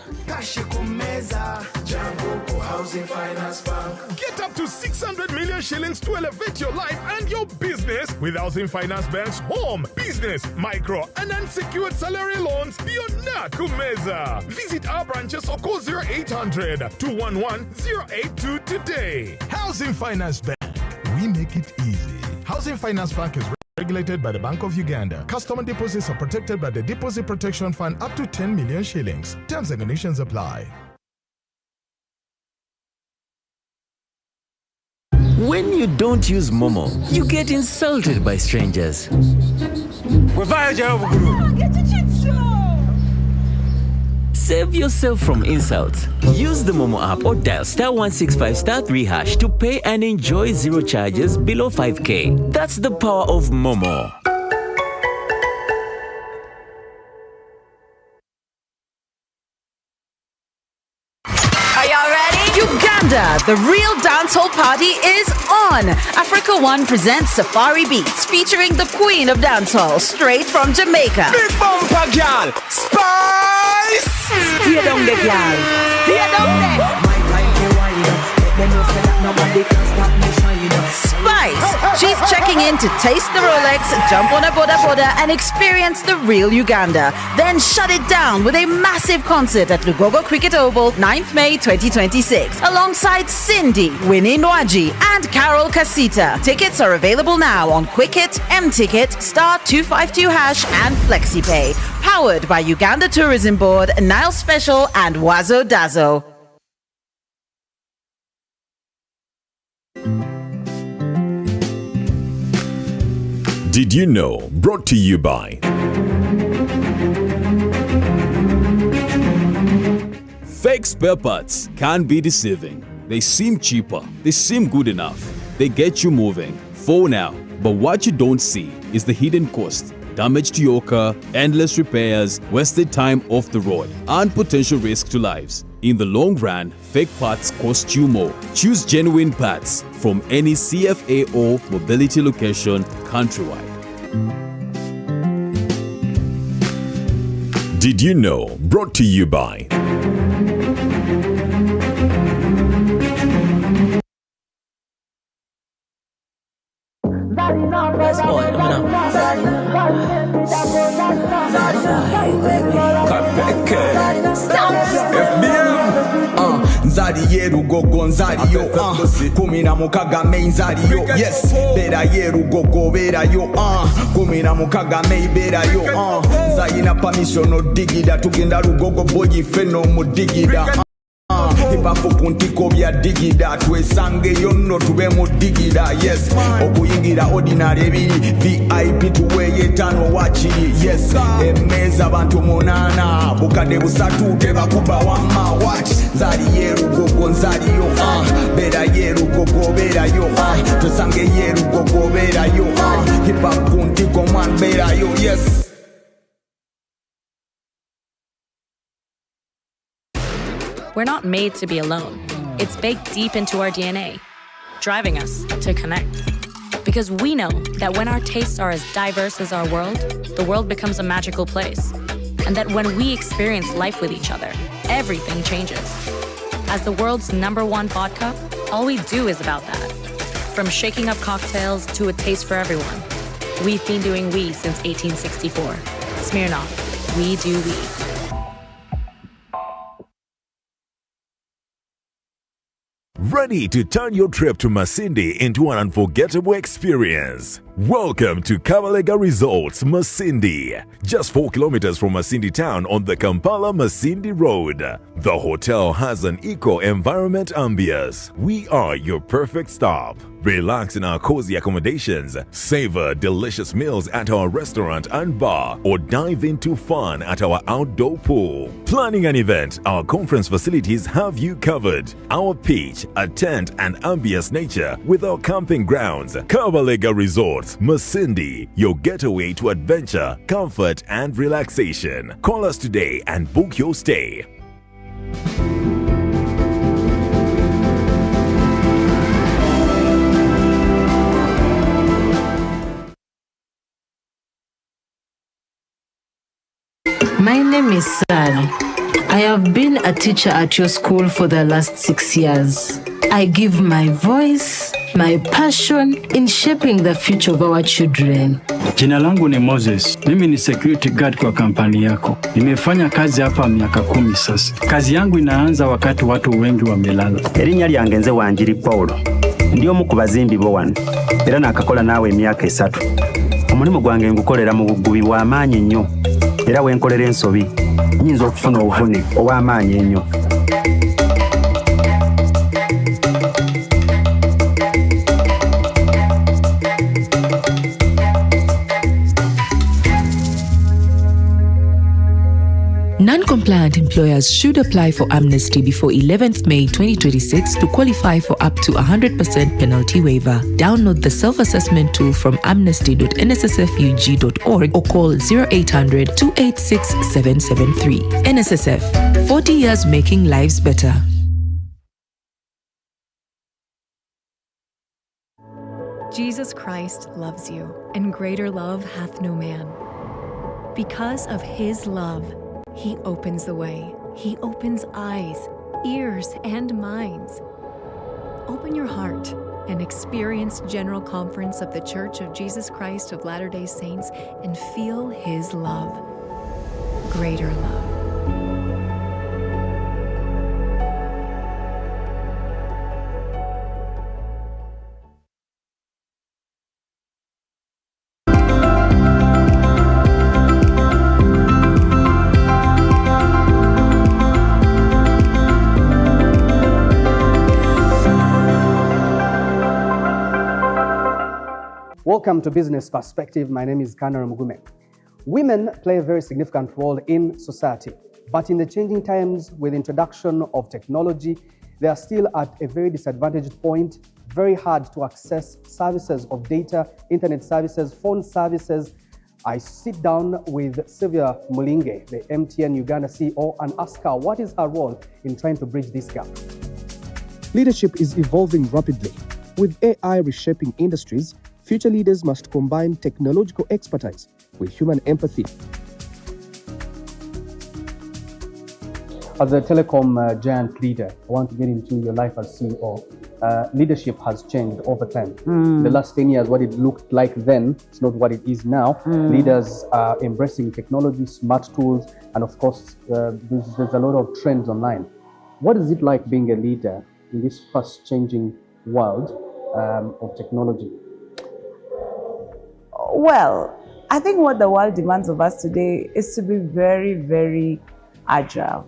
Housing Finance Bank. Get up to 600 million shillings to elevate your life and your business with Housing Finance Bank's home, business, micro, and unsecured salary loans beyond Nakumeza. Visit our branches or call 0800 211 082 today. Housing Finance Bank. We make it easy. Housing Finance Bank is regulated by the Bank of Uganda. Customer deposits are protected by the Deposit Protection Fund up to 10 million shillings. Terms and conditions apply. When you don't use Momo, you get insulted by strangers. Save yourself from insults. Use the Momo app or dial *165 *3 hash to pay and enjoy zero charges below 5K. That's the power of Momo. Are y'all ready? Uganda, the real dancehall party is on. Africa One presents Safari Beats featuring the queen of dancehall straight from Jamaica. Big bumper girl, Spice. Stay down there, girl. Stay down there. Spice, she's checking in to taste the Rolex, jump on a boda boda and experience the real Uganda. Then shut it down with a massive concert at Lugogo Cricket Oval, 9th May 2026, alongside Cindy, Winnie Nwaji and Carol Casita. Tickets are available now on Quicket, M-Ticket, *252 hash and FlexiPay. Powered by Uganda Tourism Board, Nile Special and Wazo Dazo. Did you know? Brought to you by Fake spare parts can be deceiving. They seem cheaper, they seem good enough, they get you moving for now. But what you don't see is the hidden cost, damage to your car, endless repairs, wasted time off the road, and potential risk to lives. In the long run, fake parts cost you more. Choose genuine parts from any CFA or mobility location countrywide. Did you know? Brought to you by Yes, boy. Nzaliye Lugogo nzaliyo kumi na mukaga May nzaliyo yes beraye Lugogo berayo kumi na mukaga May berayo nzayina permission odigida tugenda Lugogo boyi feno mudigida Hipapo kuntiko bya digida twesange yonno tube mu digida yes okuyingira ordinary ebiri VIP tuweye tano wachiri yes emeza abantu munana bukade busatu tebakuba wama watch Nzaliye Lugogo nzaliyo beraye Lugogo berayo twesange ye Lugogo berayo hipapo kuntiko man berayo yes. We're not made to be alone. It's baked deep into our DNA, driving us to connect. Because we know that when our tastes are as diverse as our world, the world becomes a magical place. And that when we experience life with each other, everything changes. As the world's #1 vodka, all we do is about that. From shaking up cocktails to a taste for everyone. We've been doing we since 1864. Smirnoff, we do we. Ready to turn your trip to Masindi into an unforgettable experience? Welcome to Kabalega Resorts, Masindi. Just 4 kilometers from Masindi town on the Kampala-Masindi Road. The hotel has an eco-environment ambience. We are your perfect stop. Relax in our cozy accommodations, savor delicious meals at our restaurant and bar, or dive into fun at our outdoor pool. Planning an event, our conference facilities have you covered. Our pitch, a tent and ambience nature with our camping grounds. Kabalega Resorts, Masindi, your getaway to adventure, comfort and relaxation. Call us today and book your stay. My name is Sarah. I have been a teacher at your school for the last 6 years. I give my voice, my passion in shaping the future of our children. Jina langu ni Moses. Mimi ni security guard kwa kampani yako. Nimefanya kazi hapa miaka 10 sasa. Kazi yangu inaanza wakati watu wengi wamelala. Erinnya lyange nze Wanjiri Paulo. Ndi omu ku bazimbi bo wano. Era nakakola naawe emyaka 3. Omulimu gwange ngukolera mu bugubi bw'amaanyi nnyo. Era wenkolera ensobi. Nyinza okufuna obuvune obw'amaanyi ennyo. Non-compliant employers should apply for amnesty before 11th May 2026 to qualify for up to 100% penalty waiver. Download the self-assessment tool from amnesty.nssfug.org or call 0800 286 773. NSSF, 40 years making lives better. Jesus Christ loves you, and greater love hath no man. Because of his love, he opens the way. He opens eyes, ears, and minds. Open your heart and experience General Conference of the Church of Jesus Christ of Latter-day Saints and feel his love. Greater love. Welcome to Business Perspective. My name is Kanara Mugume. Women play a very significant role in society, but in the changing times with the introduction of technology, they are still at a very disadvantaged point, very hard to access services of data, internet services, phone services. I sit down with Sylvia Mulinge, the MTN Uganda CEO, and ask her what is her role in trying to bridge this gap. Leadership is evolving rapidly. With AI reshaping industries, future leaders must combine technological expertise with human empathy. As a telecom giant leader, I want to get into your life as CEO. Leadership has changed over time. The last 10 years, what it looked like then, it's not what it is now. Leaders are embracing technology, smart tools, and of course, there's a lot of trends online. What is it like being a leader in this fast-changing world of technology? Well, I think what the world demands of us today is to be very, very agile.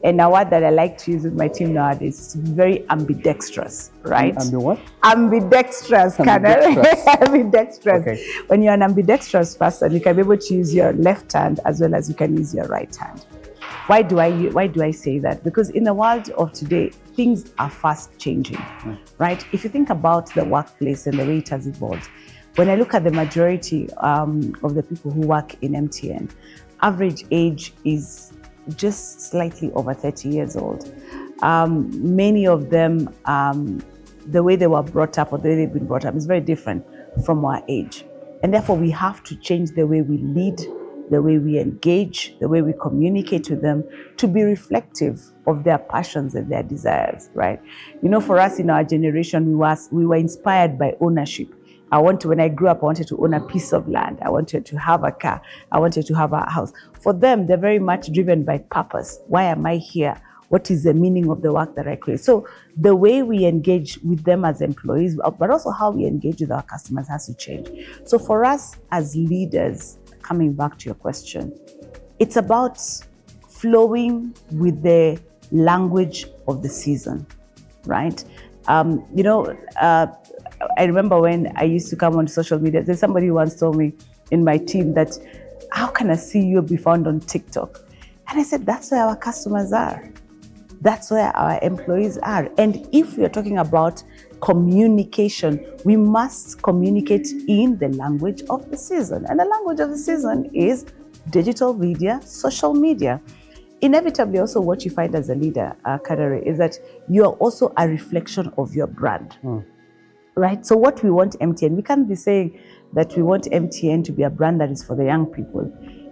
And a word that I like to use with my team nowadays is to be very ambidextrous, right? What? Ambidextrous, Ambidextrous. ambidextrous. Okay. When you're an ambidextrous person, you can be able to use your left hand as well as you can use your right hand. Why do I say that? Because in the world of today, things are fast changing, right? If you think about the workplace and the way it has evolved, when I look at the majority of the people who work in MTN, average age is just slightly over 30 years old. Many of them, the way they were brought up or the way they've been brought up is very different from our age. And therefore, we have to change the way we lead, the way we engage, the way we communicate with them to be reflective of their passions and their desires, right? You know, for us in our generation, we were inspired by ownership. When I grew up, I wanted to own a piece of land. I wanted to have a car. I wanted to have a house. For them, they're very much driven by purpose. Why am I here? What is the meaning of the work that I create? So the way we engage with them as employees, but also how we engage with our customers has to change. So for us as leaders, coming back to your question, it's about flowing with the language of the season, right? I remember when I used to come on social media, there's somebody who once told me in my team that, how can a CEO be found on TikTok? And I said, that's where our customers are. That's where our employees are. And if we are talking about communication, we must communicate in the language of the season. And the language of the season is digital media, social media. Inevitably, also what you find as a leader, Kadari, is that you are also a reflection of your brand. Right? So what we want MTN, we can't be saying that we want MTN to be a brand that is for the young people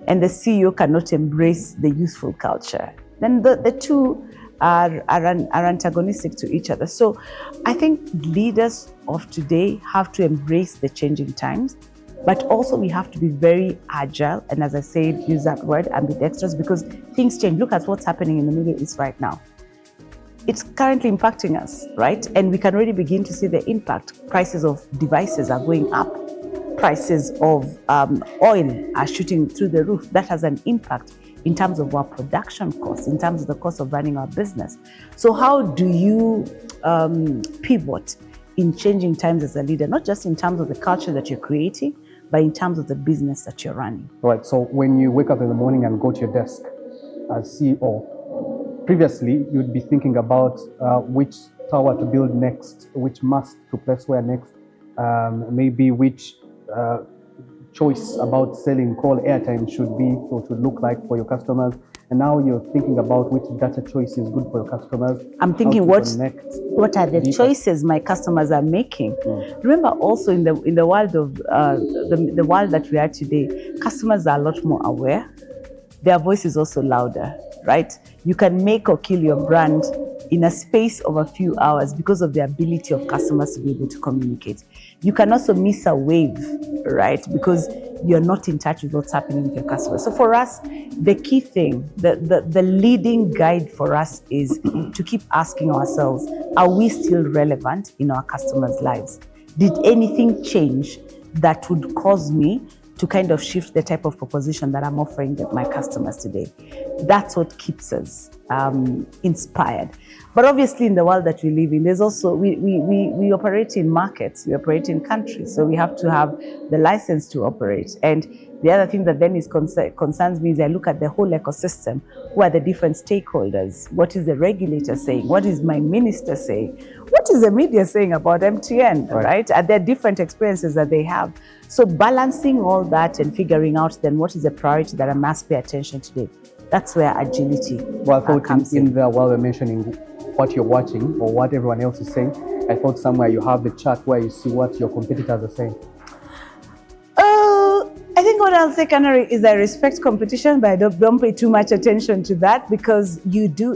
and the CEO cannot embrace the youthful culture. Then the two are antagonistic to each other. So I think leaders of today have to embrace the changing times, but also we have to be very agile. And as I said, use that word, ambidextrous, because things change. Look at what's happening in the Middle East right now. It's currently impacting us, right? And we can already begin to see the impact. Prices of devices are going up. Prices of oil are shooting through the roof. That has an impact in terms of our production costs, in terms of the cost of running our business. So how do you pivot in changing times as a leader, not just in terms of the culture that you're creating, but in terms of the business that you're running? Right, so when you wake up in the morning and go to your desk as CEO, previously, you'd be thinking about which tower to build next, which mast to place where next, maybe which choice about selling call airtime should be or should look like for your customers. And now you're thinking about which data choice is good for your customers. I'm thinking what are the choices my customers are making? Remember also in the world of the world that we are today, customers are a lot more aware. Their voice is also louder, right? You can make or kill your brand in a space of a few hours because of the ability of customers to be able to communicate. You can also miss a wave, right? Because you're not in touch with what's happening with your customers. So for us, the key thing, the leading guide for us is to keep asking ourselves, are we still relevant in our customers' lives? Did anything change that would cause me to kind of shift the type of proposition that I'm offering my customers today? That's what keeps us inspired. But obviously in the world that we live in, there's also, we operate in markets, we operate in countries, so we have to have the license to operate. And the other thing that then concerns me is I look at the whole ecosystem. Who are the different stakeholders? What is the regulator saying? What is my minister saying? What is the media saying about MTN, right? Are there different experiences that they have? So balancing all that and figuring out then what is the priority that I must pay attention to today. That's where agility comes in. While we're mentioning what you're watching or what everyone else is saying, I thought somewhere you have the chart where you see what your competitors are saying. I think what I'll say, Canary, is I respect competition, but I don't pay too much attention to that because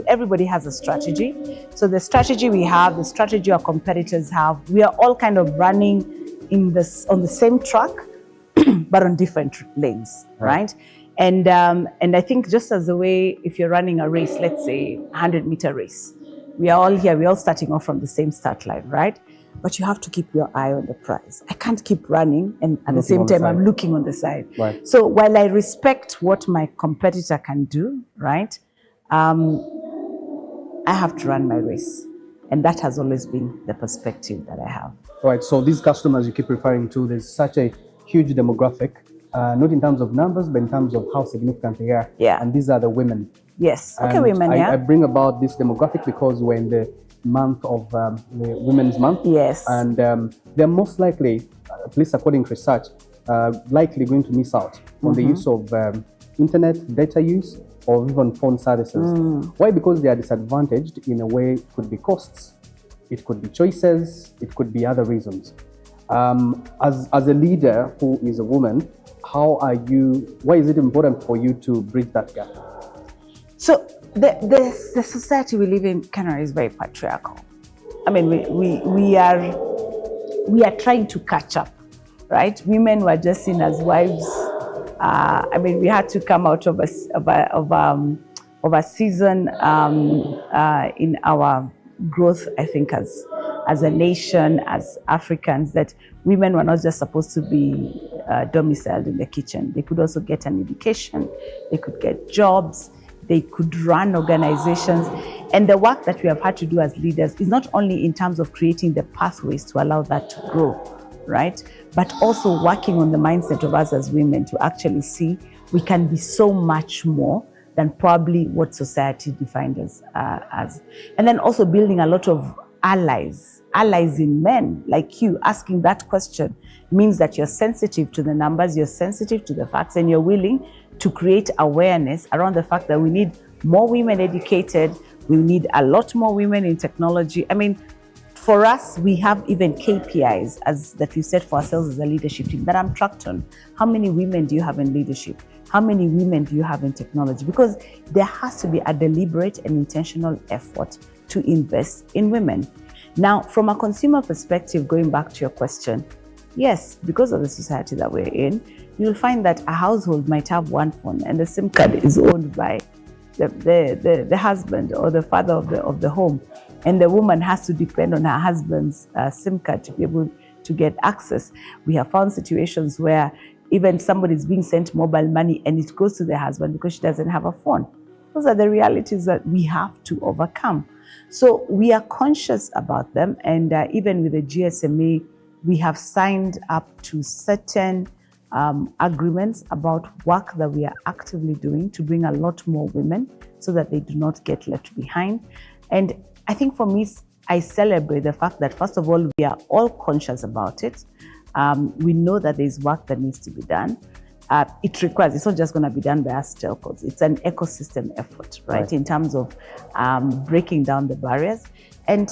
everybody has a strategy. So the strategy we have, the strategy our competitors have, we are all kind of running on the same track, but on different lanes, right? And I think just as the way, if you're running a race, let's say 100-meter race, We are all here. We're all starting off from the same start line, right? But you have to keep your eye on the prize. I can't keep running and at the same time I'm looking on the side. Right. So while I respect what my competitor can do, right, I have to run my race. And that has always been the perspective that I have. Right. So these customers you keep referring to, there's such a huge demographic, not in terms of numbers, but in terms of how significant they are. Yeah. And these are the women. Yes. Okay, And women, I bring about this demographic because we're in the month of the Women's Month. Yes. And they're most likely, at least according to research, likely going to miss out on the use of internet, data use, or even phone services. Why? Because they are disadvantaged in a way. It could be costs, it could be choices, it could be other reasons. As a leader who is a woman, why is it important for you to bridge that gap? So the society we live in, Canada, is very patriarchal. I mean, we are trying to catch up, right? Women were just seen as wives. I mean, we had to come out of a season in our growth, I think, as a nation, as Africans, that women were not just supposed to be domiciled in the kitchen. They could also get an education, they could get jobs, they could run organizations. And the work that we have had to do as leaders is not only in terms of creating the pathways to allow that to grow, right? But also working on the mindset of us as women to actually see we can be so much more than probably what society defined us as. And then also building a lot of allies in men like you. Asking that question means that you're sensitive to the numbers, you're sensitive to the facts, and you're willing to create awareness around the fact that we need more women educated, we need a lot more women in technology. I mean, for us, we have even KPIs that we set for ourselves as a leadership team that I'm tracked on. How many women do you have in leadership? How many women do you have in technology? Because there has to be a deliberate and intentional effort to invest in women. Now, from a consumer perspective, going back to your question, yes, because of the society that we're in, you'll find that a household might have one phone and the SIM card is owned by the husband or the father of the home. And the woman has to depend on her husband's SIM card to be able to get access. We have found situations where even somebody's being sent mobile money and it goes to the husband because she doesn't have a phone. Those are the realities that we have to overcome. So we are conscious about them. And even with the GSMA, we have signed up to certain agreements about work that we are actively doing to bring a lot more women so that they do not get left behind. And I think for me, I celebrate the fact that, first of all, we are all conscious about it. We know that there's work that needs to be done. It's not just going to be done by us telcos. It's an ecosystem effort, right? In terms of breaking down the barriers and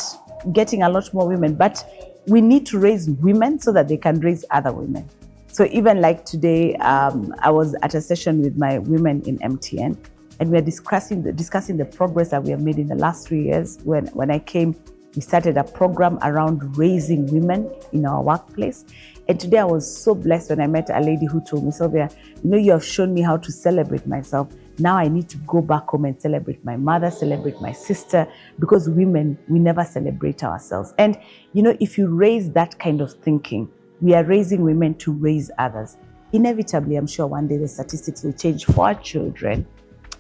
getting a lot more women. But we need to raise women so that they can raise other women. So even like today, I was at a session with my women in MTN, and we are discussing the progress that we have made in the last 3 years. When I came, we started a program around raising women in our workplace. And today I was so blessed when I met a lady who told me, Sylvia, you have shown me how to celebrate myself. Now I need to go back home and celebrate my mother, celebrate my sister, because women, we never celebrate ourselves. And if you raise that kind of thinking, we are raising women to raise others. Inevitably, I'm sure one day the statistics will change for our children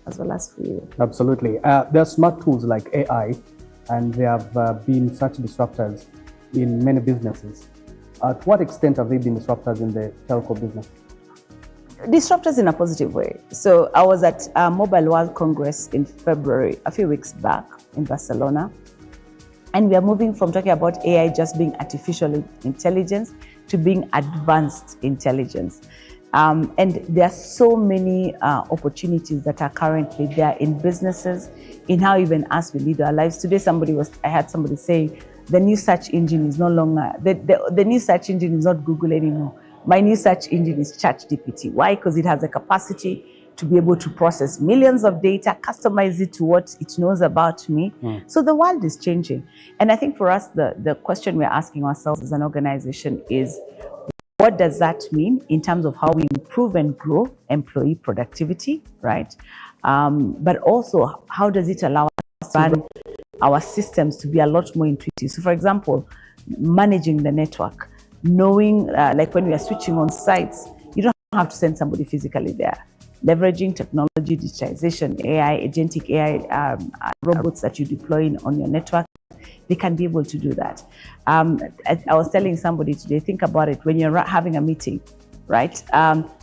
as well as for you. Absolutely. There are smart tools like AI, and there have been such disruptors in many businesses. To what extent have they been disruptors in the telco business? Disruptors in a positive way. So I was at Mobile World Congress in February, a few weeks back in Barcelona. And we are moving from talking about AI just being artificial intelligence to being advanced intelligence. And there are so many opportunities that are currently there in businesses, in how even us we lead our lives. Today, I had somebody say, the new search engine is no longer, the new search engine is not Google anymore. My new search engine is ChatGPT. Why? Because it has the capacity to be able to process millions of data, customize it to what it knows about me. So the world is changing. And I think for us, the question we're asking ourselves as an organization is, what does that mean in terms of how we improve and grow employee productivity, right? But also, how does it allow us to run our systems to be a lot more intuitive. So for example, managing the network, knowing like when we are switching on sites, you don't have to send somebody physically there. Leveraging technology, digitization, AI, agentic AI robots that you deploy on your network, they can be able to do that. I was telling somebody today, think about it, when you're having a meeting, right?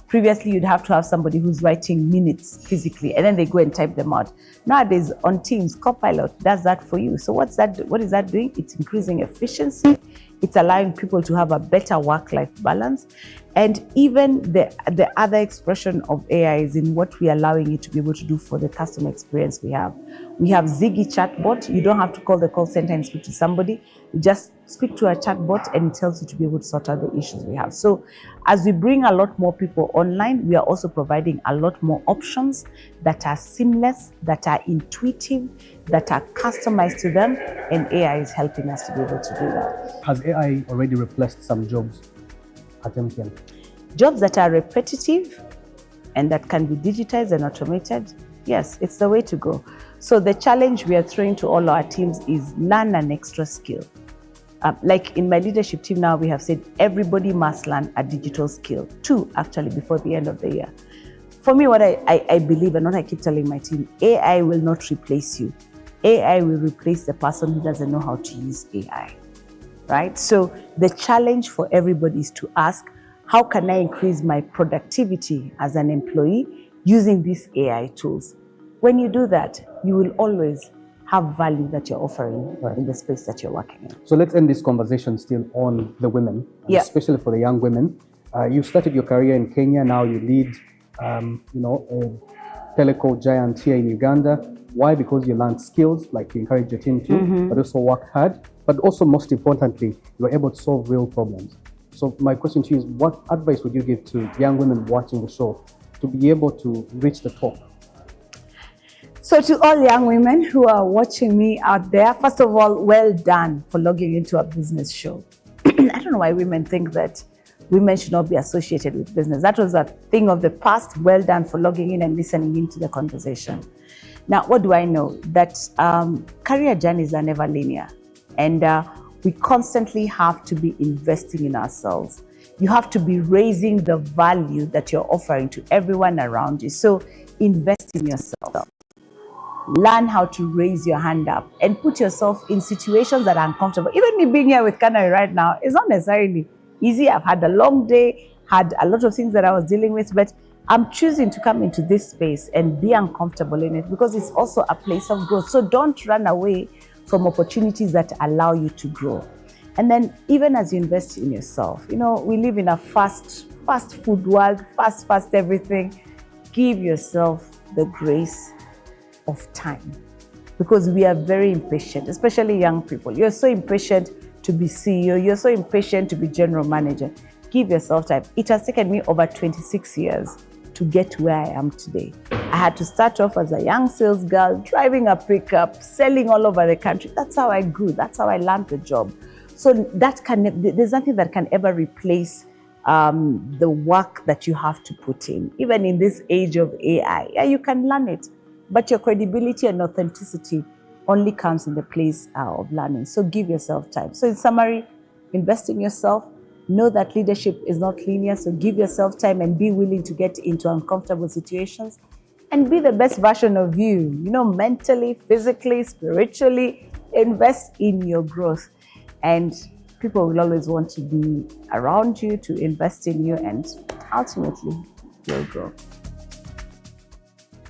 Previously, you'd have to have somebody who's writing minutes physically, and then they go and type them out. Nowadays, on Teams, Copilot does that for you. So what is that doing? It's increasing efficiency. It's allowing people to have a better work-life balance. And even the other expression of AI is in what we're allowing it to be able to do for the customer experience we have. We have Ziggy chatbot. You don't have to call the call center and speak to somebody. You just speak to a chatbot and it tells you to be able to sort out the issues we have. So as we bring a lot more people online, we are also providing a lot more options that are seamless, that are intuitive, that are customized to them, and AI is helping us to be able to do that. Has AI already replaced some jobs at MTN? Jobs that are repetitive and that can be digitized and automated, yes, it's the way to go. So the challenge we are throwing to all our teams is learn an extra skill. Like in my leadership team now, we have said everybody must learn a digital skill, 2 actually, before the end of the year. For me, what I believe and what I keep telling my team, AI will not replace you. AI will replace the person who doesn't know how to use AI, right? So the challenge for everybody is to ask, how can I increase my productivity as an employee using these AI tools? When you do that, you will always have value that you're offering in the space that you're working in. So let's end this conversation still on the women, especially for the young women. You started your career in Kenya, now you lead a teleco giant here in Uganda. Why? Because you learned skills, like you encourage your team to, but also work hard. But also, most importantly, you were able to solve real problems. So my question to you is, what advice would you give to young women watching the show to be able to reach the top? So to all young women who are watching me out there, first of all, well done for logging into a business show. I don't know why women think that women should not be associated with business. That was a thing of the past. Well done for logging in and listening into the conversation. Now, what do I know? That career journeys are never linear. And we constantly have to be investing in ourselves. You have to be raising the value that you're offering to everyone around you. So invest in yourself. Learn how to raise your hand up and put yourself in situations that are uncomfortable. Even me being here with Canary right now is not necessarily easy. I've had a long day, had a lot of things that I was dealing with, but I'm choosing to come into this space and be uncomfortable in it because it's also a place of growth. So don't run away from opportunities that allow you to grow. And then even as you invest in yourself, you know, we live in a fast food world, fast everything. Give yourself the grace of time, because we are very impatient, especially young people. You're so impatient to be CEO, you're so impatient to be general manager. Give yourself time. It has taken me over 26 years to get to where I am today. I had to start off as a young sales girl, driving a pickup, selling all over the country. That's how I grew. That's how I learned the job. So there's nothing that can ever replace the work that you have to put in. Even in this age of AI, yeah, you can learn it. But your credibility and authenticity only comes in the place of learning. So give yourself time. So in summary, invest in yourself. Know that leadership is not linear. So give yourself time and be willing to get into uncomfortable situations and be the best version of you. You know, mentally, physically, spiritually, invest in your growth. And people will always want to be around you, to invest in you, and ultimately you'll grow.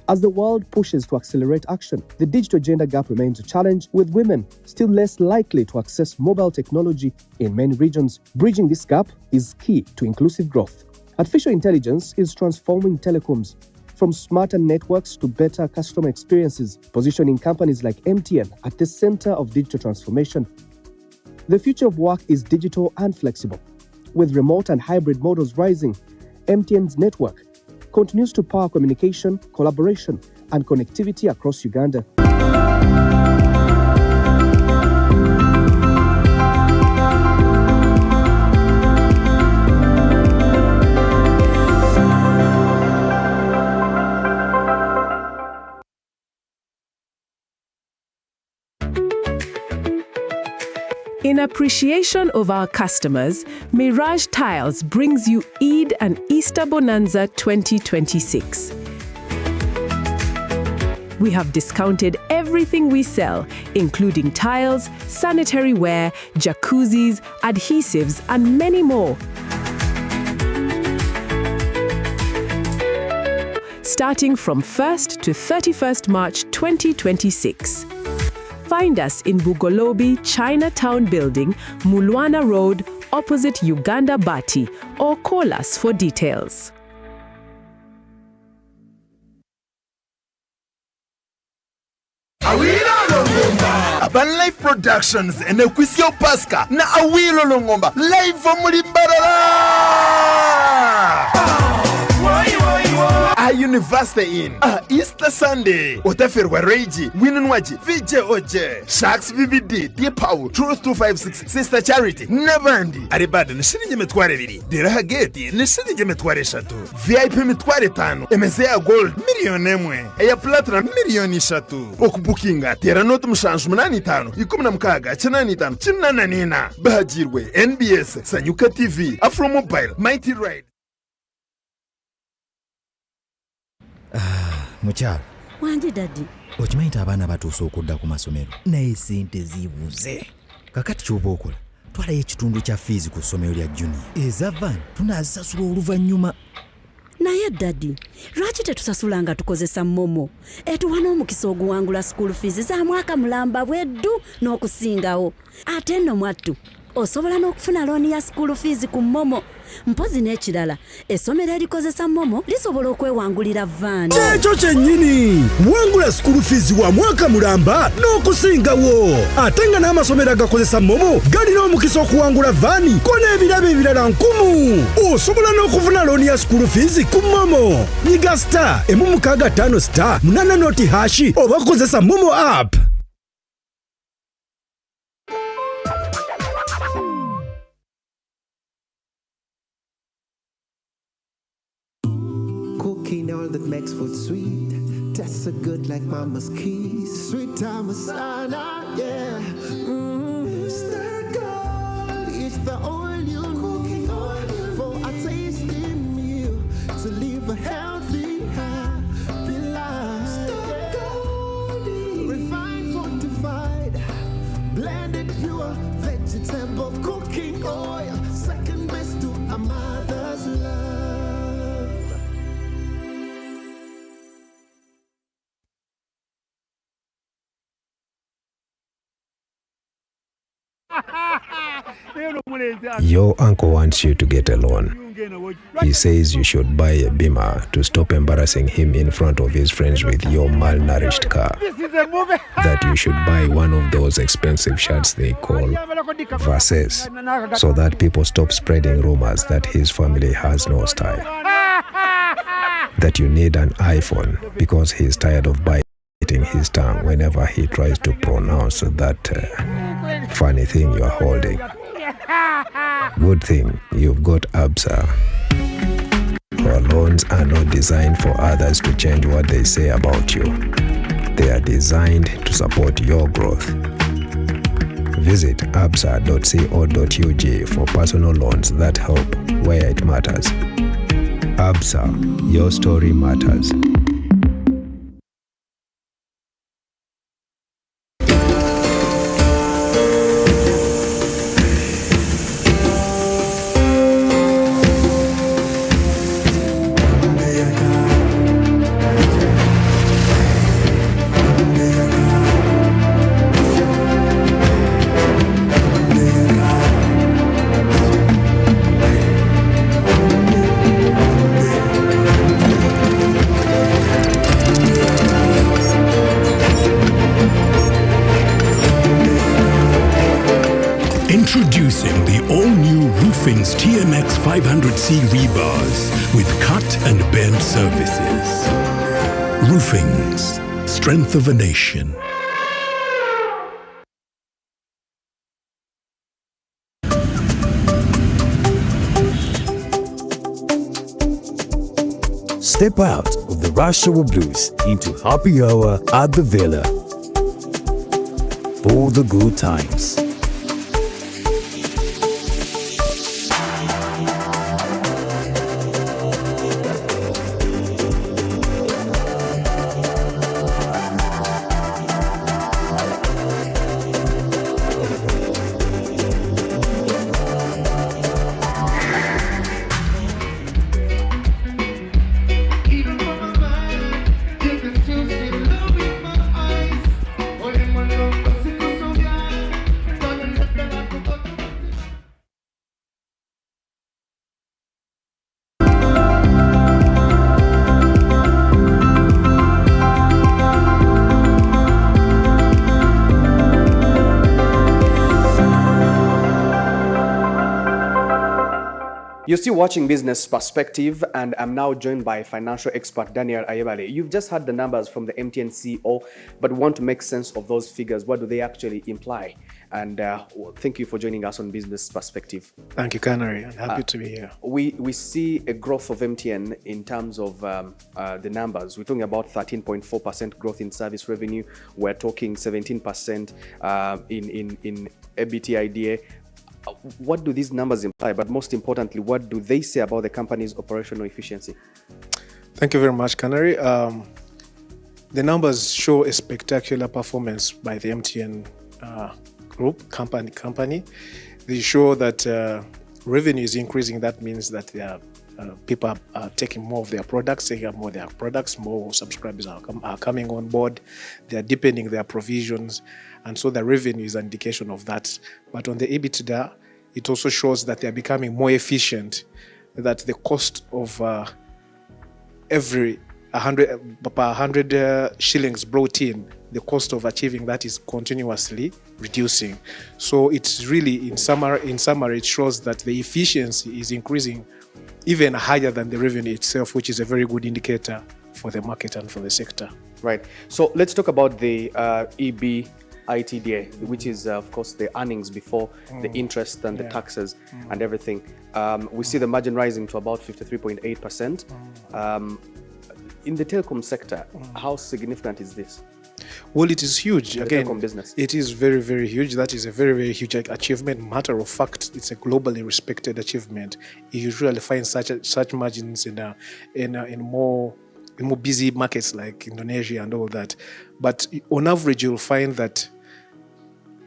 As the world pushes to accelerate action, the digital gender gap remains a challenge, with women still less likely to access mobile technology in many regions. Bridging this gap is key to inclusive growth. Artificial intelligence is transforming telecoms from smarter networks to better customer experiences, positioning companies like MTN at the center of digital transformation. The future of work is digital and flexible. With remote and hybrid models rising, MTN's network continues to power communication, collaboration, and connectivity across Uganda. In appreciation of our customers, Mirage Tiles brings you Eid and Easter Bonanza 2026. We have discounted everything we sell, including tiles, sanitary ware, jacuzzis, adhesives, and many more. Starting from 1st to 31st March 2026. Find us in Bugolobi Chinatown Building, Mulwana Road, opposite Uganda Bati, or call us for details. Urban Life Productions and Equisio Pasca na Awilo Longomba live from A University in Easter Sunday Otaferwa Reiji Winunwaji VJ Oje Sharks VVD Deepau Truth 256 Sister Charity Nabandi Aribada nishirinje metware biri Diraha Gate nishirinje metware shatu VIP metware tano MSA Gold milioni emwe Eya Platinum milioni shatu Okubukinga tera notu mshanshu mnani tano Ikumna mkaga chanani tano Chinana nina Bahajirwe NBS Sanyuka TV Afro Mobile Mighty Ride Mukyalo wanje dadi okimanyi nti abaana batuuse okudda ku masomero naye sente zibuze kakati ky'oba okola twalayo ekitundu kya fiizi ku ssomero lya junior eza van tunaazisasula oluvannyuma naye dadi lwaki tetusasulanga tukozesa momo etuwa n'omukisa oguwangula school fees za mwaka mulamba bweddu n'okusingawo ate nno mwattu osobola n'okufuna looni ya school fees ku momo mpozi n'ekirala essomero erikozesa momo lisobola okwewangulira vaani kyekyo kyennyini wangula school fees wa mwaka mulamba n'okusingawo ate nga n'amasomero agakozesa momo galina omukisa okuwangula vaani ko n'ebirabo ebirala 1000 osobola n'okufuna looni ya school fees ku momo nyiga star *165 star 8 noti hashi oba kozesa momo app. Cooking all that makes food sweet. Tastes so good like mama's keys. Sweet Amasengejje, yeah. Stir gold is the oil you need for a tasty meal to live a healthy, happy life. Stir gold, refined, fortified, blended pure vegetable cooking oil, second best to a mother's love. Your uncle wants you to get a loan. He says you should buy a Beamer to stop embarrassing him in front of his friends with your malnourished car. That you should buy one of those expensive shirts they call Versace, so that people stop spreading rumors that his family has no style. That you need an iPhone because he's tired of biting his tongue whenever he tries to pronounce that funny thing you're holding. Good thing you've got ABSA. Our loans are not designed for others to change what they say about you. They are designed to support your growth. Visit absa.co.ug for personal loans that help where it matters. ABSA, your story matters. Introducing the all-new Roofing's TMX 500C rebars with cut and bend services. Roofing's, strength of a nation. Step out of the rush hour blues into happy hour at the Villa. For the good times. You're still watching Business Perspective, and I'm now joined by financial expert Daniel Ayebale. You've just heard the numbers from the MTN CEO, but want to make sense of those figures. What do they actually imply? And thank you for joining us on Business Perspective. Thank you, Canary. I'm happy to be here. We see a growth of MTN in terms of the numbers. We're talking about 13.4% growth in service revenue. We're talking 17% in EBITDA. What do these numbers imply? But most importantly, what do they say about the company's operational efficiency? Thank you very much, Canary. The numbers show a spectacular performance by the MTN group company. They show that revenue is increasing. That means that people are taking more of their products, more subscribers are coming on board, they are deepening their provisions, and so the revenue is an indication of that. But on the EBITDA, it also shows that they are becoming more efficient, that the cost of every 100 shillings brought in, the cost of achieving that is continuously reducing. So it's really, in summary, it shows that the efficiency is increasing even higher than the revenue itself, which is a very good indicator for the market and for the sector. Right. So let's talk about the EBITDA, which is, of course, the earnings before the interest and the taxes and everything. We see the margin rising to about 53.8%. In the telecom sector, how significant is this? Well, it is huge. Again, telecom business. It is very, very huge. That is a very, very huge achievement. Matter of fact, it's a globally respected achievement. You usually find such margins in more busy markets like Indonesia and all that. But on average, you'll find that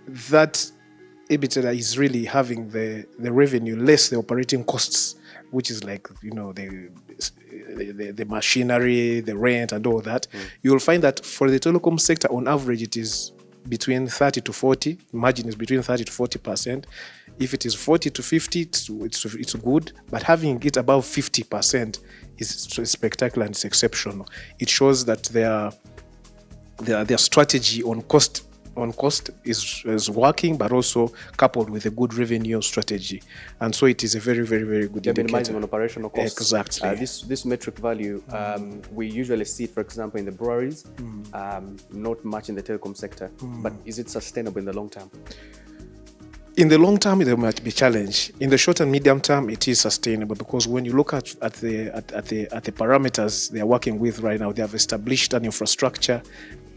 EBITDA is really having the revenue less the operating costs, which is like, the machinery, the rent and all that. You'll find that for the telecom sector, on average, it is between 30 to 40. Margin is between 30 to 40%. If it is 40 to 50, it's good. But having it above 50% is spectacular and it's exceptional. It shows that their strategy on cost is working, but also coupled with a good revenue strategy, and so it is a very, very, very good indicator. Minimizing on operational costs. Exactly. This metric value, we usually see, for example, in the breweries, not much in the telecom sector. But is it sustainable in the long term? In the long term, there might be challenge. In the short and medium term, it is sustainable, because when you look at the parameters they are working with right now, they have established an infrastructure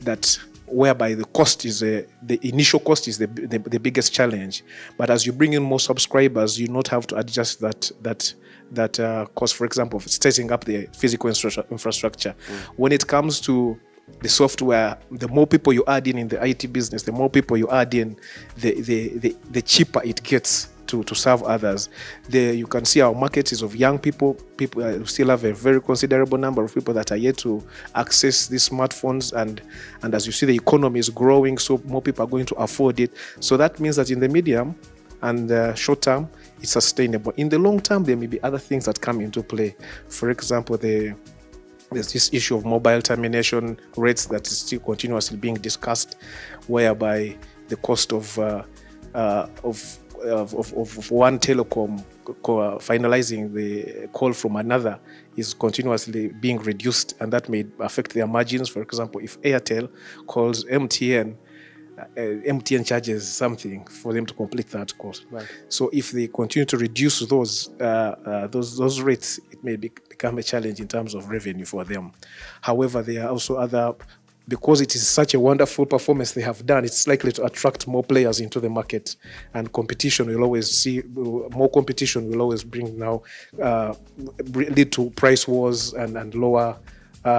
that, whereby the cost is the initial cost is the biggest challenge. But as you bring in more subscribers, you not have to adjust that cost. For example, setting up the physical infrastructure. When it comes to the software, the more people you add in the IT business, the more people you add in, the cheaper it gets to serve others. You can see our market is of young people. We still have a very considerable number of people that are yet to access these smartphones, and as you see, the economy is growing, so more people are going to afford it. So that means that in the medium and short term, it's sustainable. In the long term, there may be other things that come into play. For example, there's this issue of mobile termination rates that is still continuously being discussed, whereby the cost of one telecom finalizing the call from another is continuously being reduced, and that may affect their margins. For example, if Airtel calls MTN, MTN charges something for them to complete that call. Right. So if they continue to reduce those rates, it may become a challenge in terms of revenue for them. However, there are also other, because it is such a wonderful performance they have done, it's likely to attract more players into the market, and competition will always lead to price wars and lower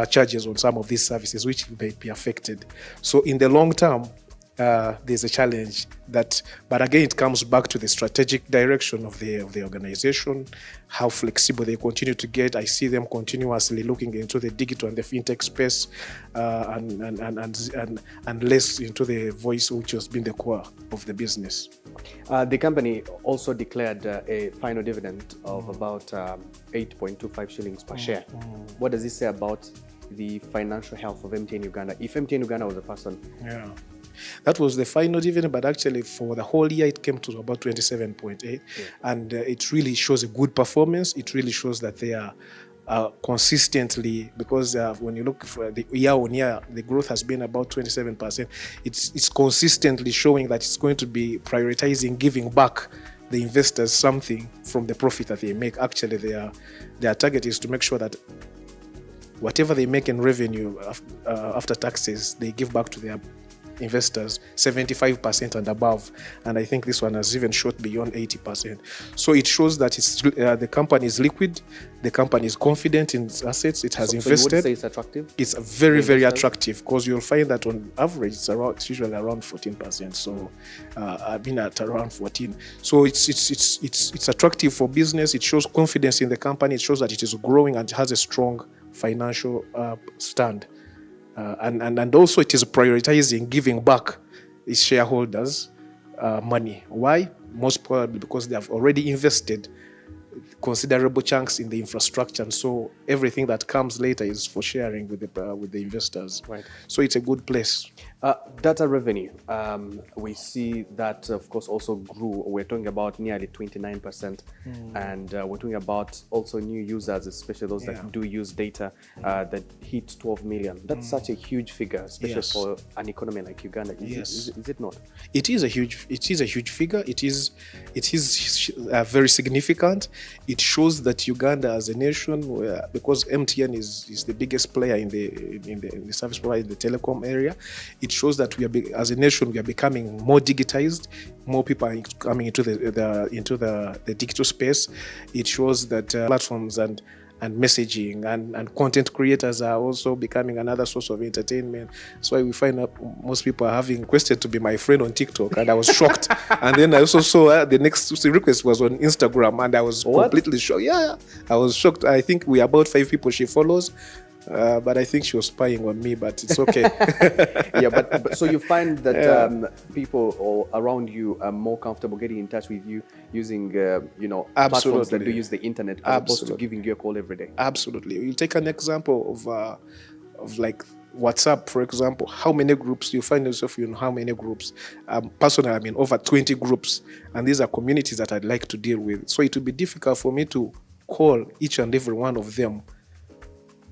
charges on some of these services, which may be affected. So in the long term, there's a challenge but again, it comes back to the strategic direction of the organization, how flexible they continue to get. I see them continuously looking into the digital and the fintech space, and less into the voice, which has been the core of the business. The company also declared a final dividend of about 8.25 shillings per share. What does this say about the financial health of MTN Uganda? If MTN Uganda was a person, That was the final dividend, but actually for the whole year it came to about 27.8, and it really shows a good performance. It really shows that they are consistently, because when you look for the year on year, the growth has been about 27%. It's consistently showing that it's going to be prioritizing giving back the investors something from the profit that they make. Actually, their target is to make sure that whatever they make in revenue after taxes, they give back to their investors 75% and above, and I think this one has even shot beyond 80%. So it shows that it's the company is liquid, the company is confident in its assets, it has invested. So you would say it's attractive? It's very attractive, because you'll find that on average it's usually around 14%. So I've been at around 14. So it's attractive for business. It shows confidence in the company. It shows that it is growing and has a strong financial stand. And also it is prioritizing giving back its shareholders money. Why? Most probably because they have already invested considerable chunks in the infrastructure, and so everything that comes later is for sharing with the investors. Right. So it's a good place. Data revenue, we see that, of course, also grew. We're talking about nearly 29%, and we're talking about also new users, especially those that do use data, that hit 12 million. That's such a huge figure, especially for an economy like Uganda. Is it not? It is a huge figure. It is very significant. It shows that Uganda as a nation, because MTN is the biggest player in the service provider in the telecom area, it shows that as a nation we are becoming more digitized. More people are coming into the digital space. It shows that platforms and messaging and content creators are also becoming another source of entertainment. That's why we find out most people are having requested to be my friend on TikTok, and I was shocked. And then I also saw the next request was on Instagram, and I was completely shocked. Yeah, I was shocked. I think we are about 5 people she follows. But I think she was spying on me, but it's okay. but so you find that people all around you are more comfortable getting in touch with you using, platforms that do use the internet as opposed to giving you a call every day. Absolutely. You take an example of like WhatsApp, for example. How many groups you find yourself in? How many groups? Personally, I'm in over 20 groups, and these are communities that I'd like to deal with. So it would be difficult for me to call each and every one of them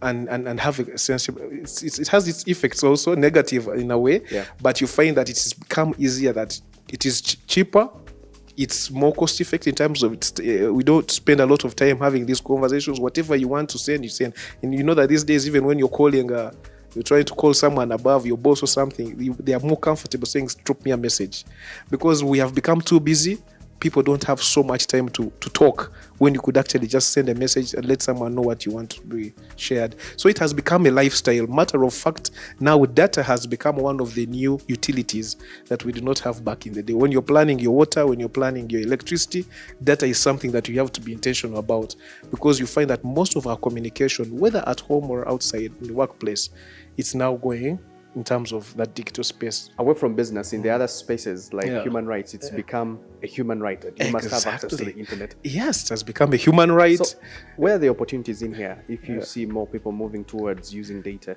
and have a sensible. It has its effects also, negative in a way, but you find that it has become easier, that it is cheaper, it's more cost effective in terms of we don't spend a lot of time having these conversations. Whatever you want to send, you send. And you know that these days, even when you're calling, you're trying to call someone above, your boss or something, they are more comfortable saying, drop me a message. Because we have become too busy, people don't have so much time to talk, when you could actually just send a message and let someone know what you want to be shared. So it has become a lifestyle. Matter of fact, now data has become one of the new utilities that we did not have back in the day. When you're planning your water, when you're planning your electricity, data is something that you have to be intentional about, because you find that most of our communication, whether at home or outside in the workplace, it's now going in terms of that digital space. Away from business, in the other spaces like human rights, it's become a human right that you must have access to the internet. Yes, it has become a human right. So where are the opportunities in here if you see more people moving towards using data?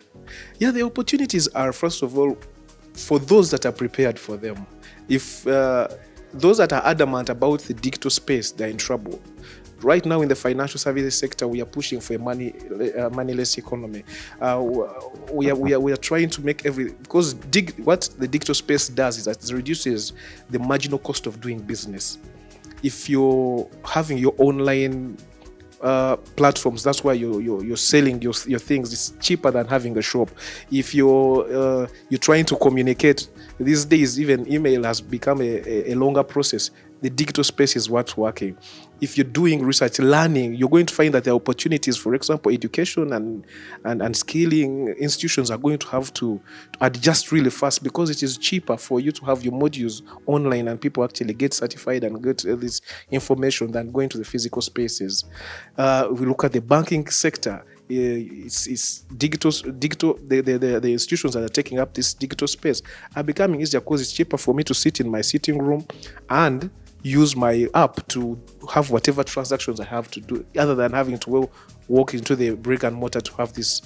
Yeah, the opportunities are, first of all, for those that are prepared for them. If those that are adamant about the digital space, they're in trouble. Right now in the financial services sector, we are pushing for a moneyless economy. We are trying to make because what the digital space does is that it reduces the marginal cost of doing business. If you're having your online platforms, that's why you're selling your things, it's cheaper than having a shop. If you're trying to communicate, these days even email has become a longer process. The digital space is what's working. If you're doing research, learning, you're going to find that there are opportunities. For example, education and skilling institutions are going to have to adjust really fast, because it is cheaper for you to have your modules online and people actually get certified and get this information than going to the physical spaces. We look at the banking sector. It's digital. The institutions that are taking up this digital space are becoming easier because it's cheaper for me to sit in my sitting room and use my app to have whatever transactions I have to do, other than having to walk into the brick and mortar to have these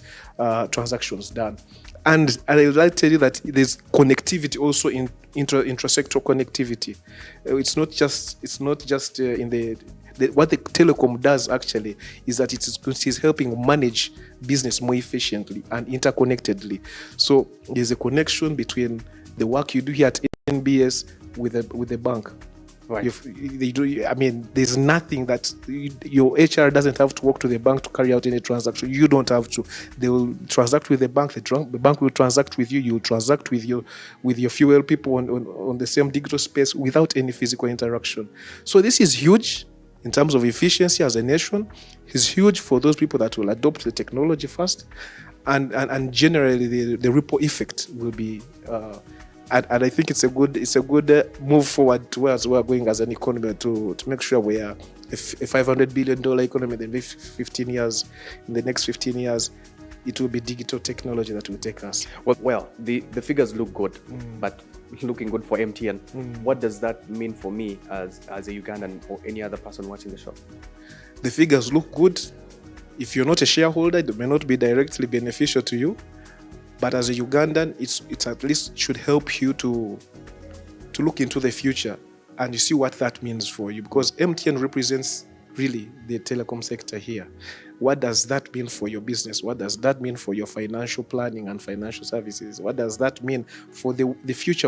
transactions done. And I would like to tell you that there's connectivity also in intrasector connectivity. It's not just in the what the telecom does actually is that it is helping manage business more efficiently and interconnectedly. So there's a connection between the work you do here at NBS with the bank. Right. There's nothing that your HR doesn't have to walk to the bank to carry out any transaction. You don't have to. They will transact with the bank. The bank will transact with you. You will transact with your fuel people on the same digital space without any physical interaction. So this is huge in terms of efficiency as a nation. It's huge for those people that will adopt the technology first, and generally the ripple effect will be. And I think it's a good move forward towards where we're going as an economy to make sure we are a $500 billion economy in the next 15 years. In the next 15 years, it will be digital technology that will take us. Well, the figures look good, but looking good for MTN. What does that mean for me as a Ugandan or any other person watching the show? The figures look good. If you're not a shareholder, it may not be directly beneficial to you. But as a Ugandan, it's at least should help you to look into the future and you see what that means for you, because MTN represents really the telecom sector here. What does that mean for your business? What does that mean for your financial planning and financial services? What does that mean for the future of